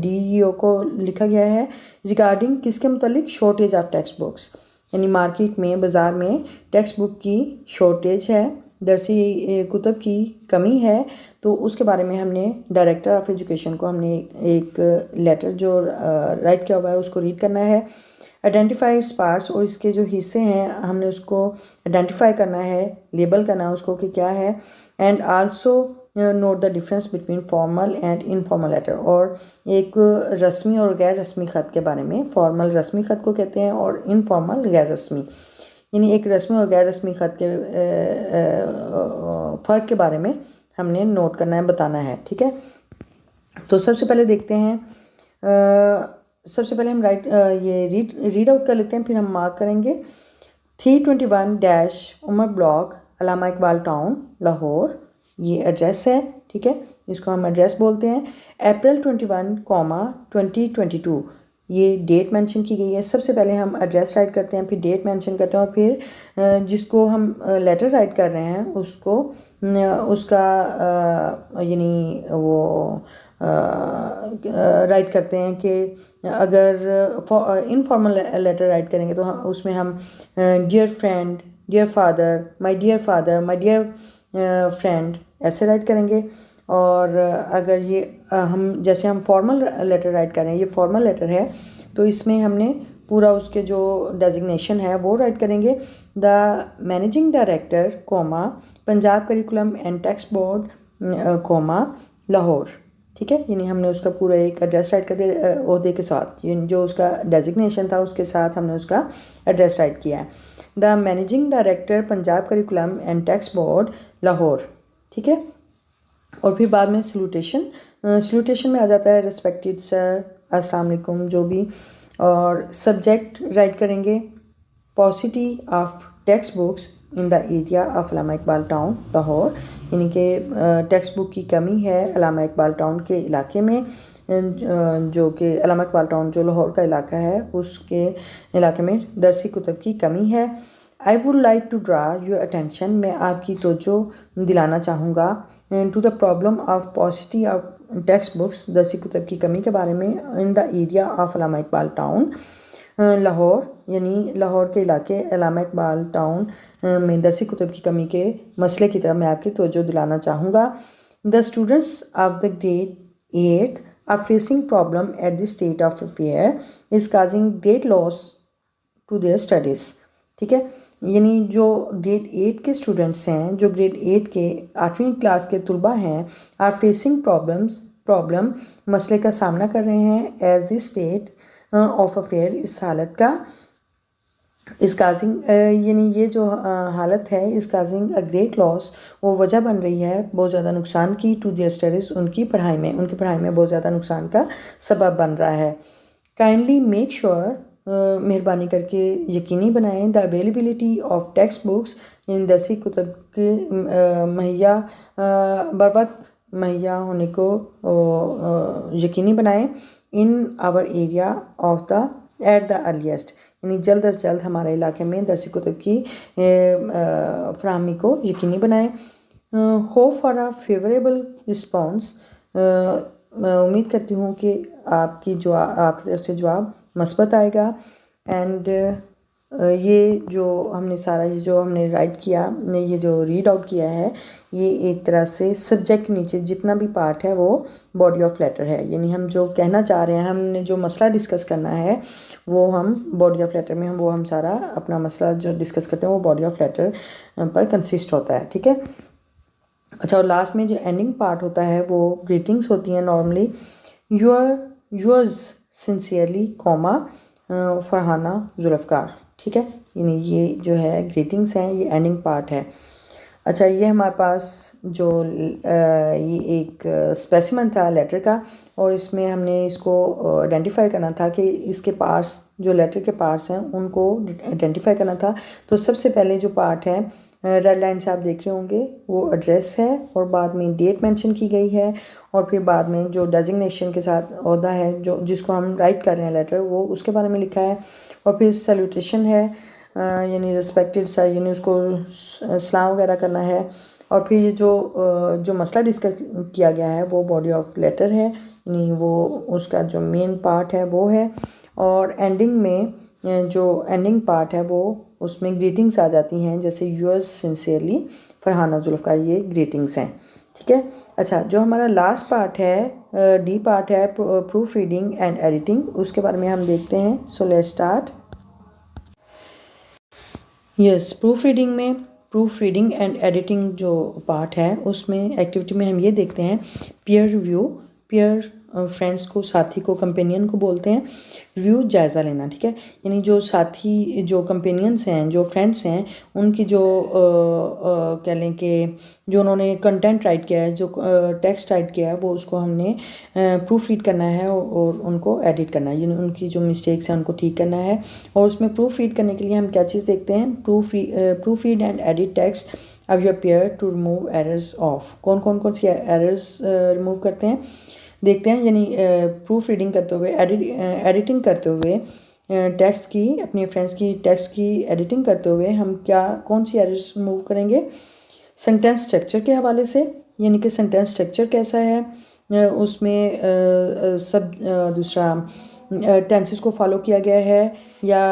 DEO को लिखा गया है। रिगार्डिंग किसके मुतालिक? शॉर्टेज ऑफ टेक्स्ट बुक्स, यानी मार्केट में, बाज़ार में टेक्स्ट बुक की शॉर्टेज है, दरसी कुतब की कमी है। तो उसके बारे में हमने डायरेक्टर ऑफ एजुकेशन को हमने एक लेटर जो राइट किया हुआ है उसको रीड करना है। आइडेंटिफाई इट्स पार्ट्स, और इसके जो हिस्से हैं हमने उसको आइडेंटिफाई करना है, लेबल करना है उसको कि क्या है। And also note the difference between formal and informal letter, और एक रस्मी और गैर रस्मी ख़त के बारे में। फॉर्मल रस्मी ख़त को कहते हैं और इनफॉर्मल गैर रस्मी, यानी एक रस्मी और गैर रस्मी ख़त के फ़र्क के बारे में हमने नोट करना है, बताना है, ठीक है। तो सबसे पहले देखते हैं, सबसे पहले हम ये रीड आउट कर लेते हैं, फिर हम मार्क करेंगे। 321 उमर ब्लॉक, अल्लामा इकबाल टाउन, लाहौर, ये एड्रेस है, ठीक है, इसको हम एड्रेस बोलते हैं। अप्रैल 21, 2022, ये डेट मेंशन की गई है। सबसे पहले हम एड्रेस राइट करते हैं, फिर डेट मेंशन करते हैं, और फिर जिसको हम लेटर राइट कर रहे हैं उसको उसका यानी वो राइट करते हैं कि अगर इनफॉर्मल लेटर राइट करेंगे तो उसमें हम dear friend, dear father, my dear friend ऐसे राइट करेंगे। और अगर ये हम जैसे हम फॉर्मल लेटर राइट कर रहे हैं, ये फॉर्मल लेटर है, तो इसमें हमने पूरा उसके जो डेजिग्नेशन है वो राइट करेंगे। The managing director comma Punjab curriculum and text board comma Lahore, ठीक है, यानी हमने उसका पूरा एक एड्रेस राइट कर दिया ओहदे के साथ, जो उसका डेजिग्नेशन था उसके साथ हमने उसका एड्रेस राइट किया है। The managing director Punjab curriculum and text board Lahore, ठीक है। और फिर बाद में सल्यूटेशन में आ जाता है रिस्पेक्टेड सर, अस्सलाम वालेकुम, जो भी। और सब्जेक्ट राइट करेंगे पॉसिटी of text books in the area of Allama Iqbal town Lahore, यानी कि टेक्स्ट बुक की कमी है अल्लामा इकबाल टाउन के इलाके में, जो कि अल्लामा इकबाल टाउन जो लाहौर का इलाका है उसके इलाके में दरसी कुतब की कमी है। I would like to draw your attention, मैं आपकी तवज्जो दिलाना चाहूँगा to the problem of paucity of text books, दरसी कुतब की कमी के बारे में, in the area of Allama Iqbal town Lahore, यानी लाहौर के इलाके अल्लामा इकबाल टाउन में दरसी कुतब की कमी के मसले की तरफ मैं आपकी तवज्जो दिलाना चाहूँगा। The students of the grade 8 are facing problem at the state of affair is causing great loss to their studies, ठीक है, यानी जो ग्रेड 8 के स्टूडेंट्स हैं, जो ग्रेड 8 के 8वीं क्लास के तलबा हैं, आर फेसिंग प्रॉब्लम मसले का सामना कर रहे हैं as the state of affair, इस हालत का, इस काजिंग यानी ये जो हालत है, इस काजिंग अ ग्रेट लॉस, वो वजह बन रही है बहुत ज़्यादा नुकसान की, टू देयर स्टडीज़, उनकी पढ़ाई में बहुत ज़्यादा नुकसान का सबब बन रहा है। काइंडली मेक श्योर, मेहरबानी करके यकीनी बनाएं, the availability of text books in दरसी कुतब के मुहैया बरबत मुहैया होने को यकीनी बनाएं in our area of the at the earliest, यानी जल्द अज जल्द हमारे इलाके में दरसी कुतब की फराहमी को यकीनी बनाएं। Hope for a favourable response, मैं उम्मीद करती हूँ कि आपकी तरफ से जवाब मस्बत आएगा। एंड ये जो हमने सारा ये जो हमने राइट किया, ये जो रीड आउट किया है, ये एक तरह से सब्जेक्ट के नीचे जितना भी पार्ट है वो बॉडी ऑफ लेटर है। यानी हम जो कहना चाह रहे हैं, हमने जो मसला डिस्कस करना है वो हम बॉडी ऑफ लेटर में हम सारा अपना मसला जो डिस्कस करते हैं वो बॉडी ऑफ लेटर पर कंसिस्ट होता है। ठीक है। अच्छा, और लास्ट में जो एंडिंग पार्ट होता है वो ग्रीटिंग्स होती हैं normally. Yours sincerely comma Farhana Zulfiqar. ठीक है, यानी ये जो है ग्रीटिंग्स हैं, ये एंडिंग पार्ट है। अच्छा, ये हमारे पास जो ये एक स्पेसिमन था लेटर का, और इसमें हमने इसको आइडेंटिफाई करना था कि इसके पार्ट्स जो लेटर के पार्ट्स हैं उनको आइडेंटिफाई करना था। तो सबसे पहले जो पार्ट है, रेड लाइन से आप देख रहे होंगे, वो एड्रेस है, और बाद में डेट मेंशन की गई है, और फिर बाद में जो डेजिग्नेशन के साथ ओहदा है जो जिसको हम राइट कर रहे हैं लेटर, वो उसके बारे में लिखा है। और फिर सैल्यूटेशन है, यानी रिस्पेक्टेड सर, यानी उसको सलाम वगैरह करना है। और फिर ये जो मसला डिस्कस किया गया है वो बॉडी ऑफ लेटर है, यानी वो उसका जो मेन पार्ट है वो है। और एंडिंग में जो एंडिंग पार्ट है वो उसमें ग्रीटिंग्स आ जाती हैं, जैसे योर्स सिंसियरली फरहाना जुल्फ़कार, ये ग्रीटिंग्स हैं। ठीक है। अच्छा, जो हमारा लास्ट पार्ट है, डी पार्ट है, प्रूफ रीडिंग एंड एडिटिंग, उसके बारे में हम देखते हैं। So let's start. Yes, proof reading and editing जो पार्ट है उसमें एक्टिविटी में हम ये देखते हैं पीयर रिव्यू। पीयर फ्रेंड्स को, साथी को, कंपेनियन को बोलते हैं। रिव्यू जायज़ा लेना। ठीक है, यानी जो साथी, जो कंपेनियंस हैं, जो फ्रेंड्स हैं, उनकी जो कह लें कि जो उन्होंने कंटेंट राइट किया है, जो टेक्स्ट राइट किया है, वो उसको हमने प्रूफ रीड करना है और उनको एडिट करना है, यानी उनकी जो मिस्टेक्स हैं उनको ठीक करना है। और उसमें प्रूफ रीड करने के लिए हम क्या चीज़ देखते हैं, proof read and edit text अब your pair to remove errors of. कौन सी एरर्स रिमूव करते हैं देखते हैं। यानी प्रूफ रीडिंग करते हुए, एडिटिंग करते हुए, टेक्स्ट की, अपने फ्रेंड्स की टेक्स्ट की एडिटिंग करते हुए हम कौन सी एरर्स रिमूव करेंगे, सेंटेंस स्ट्रक्चर के हवाले से, यानी कि सेंटेंस स्ट्रक्चर कैसा है, उसमें सब दूसरा टेंसेस को फॉलो किया गया है, या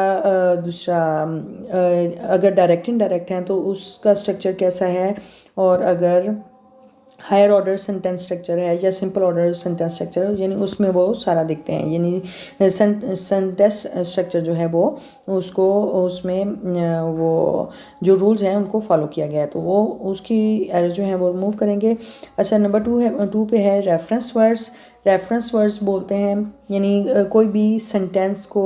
दूसरा अगर डायरेक्ट इनडायरेक्ट हैं तो उसका स्ट्रक्चर कैसा है, और अगर हायर ऑर्डर सेंटेंस स्ट्रक्चर है या सिंपल ऑर्डर सेंटेंस स्ट्रक्चर, यानी उसमें वो सारा देखते हैं। यानी सेंटेंस स्ट्रक्चर जो है वो उसको उसमें वो जो रूल्स हैं उनको फॉलो किया गया है, तो वो उसकी एरर जो है वो रिमूव करेंगे। अच्छा, नंबर 2 पे है रेफरेंस वर्ड्स। रेफरेंस वर्ड्स बोलते हैं यानी कोई भी सेंटेंस को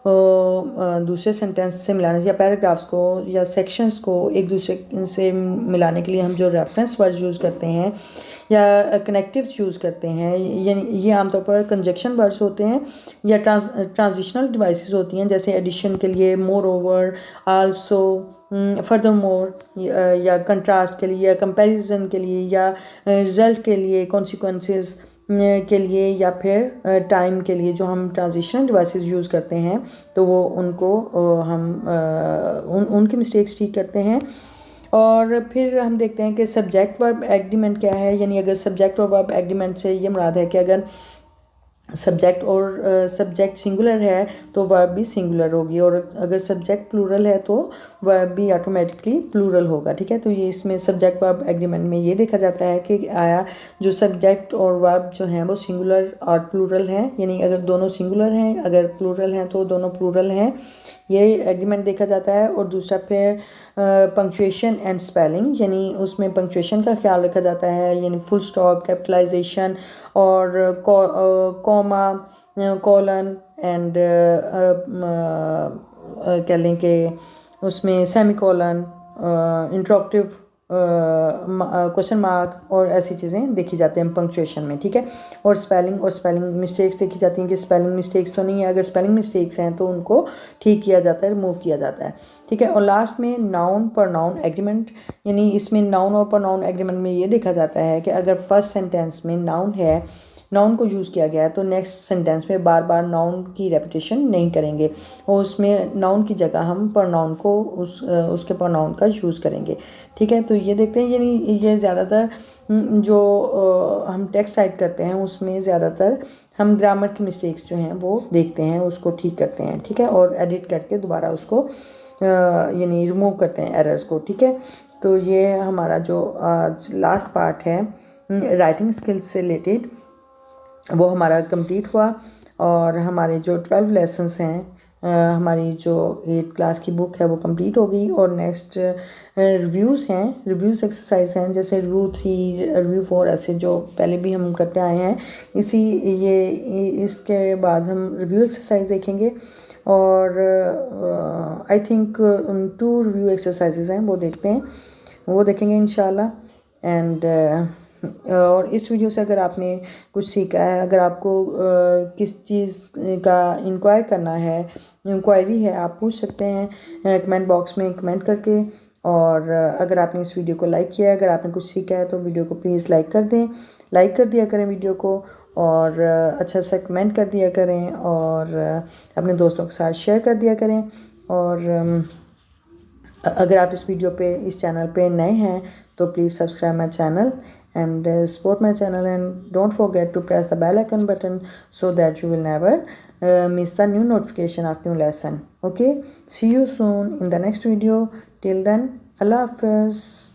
दूसरे सेंटेंस से मिलाने, या पैराग्राफ्स को या सेक्शंस को एक दूसरे से मिलाने के लिए हम जो रेफरेंस वर्ड्स यूज़ करते हैं या कनेक्टिव्स यूज़ करते हैं, यानी ये आमतौर पर कंजक्शन वर्ड्स होते हैं या ट्रांजिशनल डिवाइसेस होती हैं, जैसे एडिशन के लिए more over, also, further more, या कंट्रास्ट के लिए, या कंपैरिजन के लिए, या रिजल्ट के लिए, कॉन्सिक्वेंसेस के लिए, या फिर टाइम के लिए जो हम ट्रांजिशनल डिवाइसेस यूज़ करते हैं, तो वो उनको हम उनकी मिस्टेक्स ठीक करते हैं। और फिर हम देखते हैं कि सब्जेक्ट वर्ब एग्रीमेंट क्या है, यानी अगर सब्जेक्ट और वर्ब एग्रीमेंट से ये मुराद है कि अगर सब्जेक्ट सिंगुलर है तो वर्ब भी सिंगुलर होगी, और अगर सब्जेक्ट प्लूरल है तो वर्ब भी ऑटोमेटिकली प्लूरल होगा। ठीक है, तो ये इसमें सब्जेक्ट वर्ब एग्रीमेंट में ये देखा जाता है कि आया जो सब्जेक्ट और वर्ब जो हैं वो सिंगुलर और प्लूरल हैं, यानी अगर दोनों सिंगुलर हैं, अगर प्लूरल हैं तो दोनों प्लूरल हैं, ये एग्रीमेंट देखा जाता है। और दूसरा फिर पंक्चुएशन एंड स्पेलिंग, यानी उसमें पंक्चुएशन का ख्याल रखा जाता है, यानी फुल स्टॉप, कैपिटलाइजेशन, और कॉमा, कॉलन एंड कह लें कि उसमें सेमी कॉलन, इंटरॉक्टिव क्वेश्चन मार्क, और ऐसी चीज़ें देखी जाती हैं पंक्चुएशन में। ठीक है, और स्पेलिंग मिस्टेक्स देखी जाती हैं कि स्पेलिंग मिस्टेक्स तो नहीं है, अगर स्पेलिंग मिस्टेक्स हैं तो उनको ठीक किया जाता है, रिमूव किया जाता है। ठीक है, और लास्ट में नाउन प्रोनाउन एग्रीमेंट, यानी इसमें नाउन और प्रोनाउन एग्रीमेंट में ये देखा जाता है कि अगर फर्स्ट सेंटेंस में नाउन है, नाउन को यूज़ किया गया है, तो नेक्स्ट सेंटेंस में बार बार नाउन की रेपिटेशन नहीं करेंगे, और उसमें नाउन की जगह हम प्रोनाउन को उसके प्रोनाउन का यूज़ करेंगे। ठीक है, तो ये देखते हैं, यानी ये ज़्यादातर जो हम टेक्स्ट राइट करते हैं उसमें ज़्यादातर हम ग्रामर की मिस्टेक्स जो हैं वो देखते हैं, उसको ठीक करते हैं। ठीक है, और एडिट करके दोबारा उसको यानी रिमूव करते हैं एरर्स को, ठीक है। तो ये हमारा जो लास्ट पार्ट है राइटिंग स्किल्स से रिलेटेड वो हमारा कंप्लीट हुआ। और हमारे जो 12 लेसन्स हैं हमारी जो 8 क्लास की बुक है वो कंप्लीट हो गई। और नेक्स्ट रिव्यूज़ हैं, रिव्यूज़ एक्सरसाइज हैं, जैसे रिव्यू 3 रिव्यू 4 ऐसे जो पहले भी हम करते आए हैं। इसके बाद हम रिव्यू एक्सरसाइज देखेंगे। और आई थिंक 2 रिव्यू एक्सरसाइजेज हैं वो देखते हैं, वो देखेंगे इंशाल्लाह। एंड और इस वीडियो से अगर आपने कुछ सीखा है, अगर आपको किस चीज़ का इंक्वायरी है आप पूछ सकते हैं कमेंट बॉक्स में कमेंट करके। और अगर आपने इस वीडियो को लाइक किया है, अगर आपने कुछ सीखा है तो वीडियो को प्लीज़ लाइक कर दें, लाइक कर दिया करें वीडियो को। और अच्छा सा कमेंट कर दिया करें और अपने दोस्तों के साथ शेयर कर दिया करें। और अगर आप इस चैनल पे नए हैं तो please subscribe my channel and support my channel, and don't forget to press the bell icon button so that you will never miss the new notification of new lesson. Okay, see you soon in the next video. Till then, Allah Hafiz.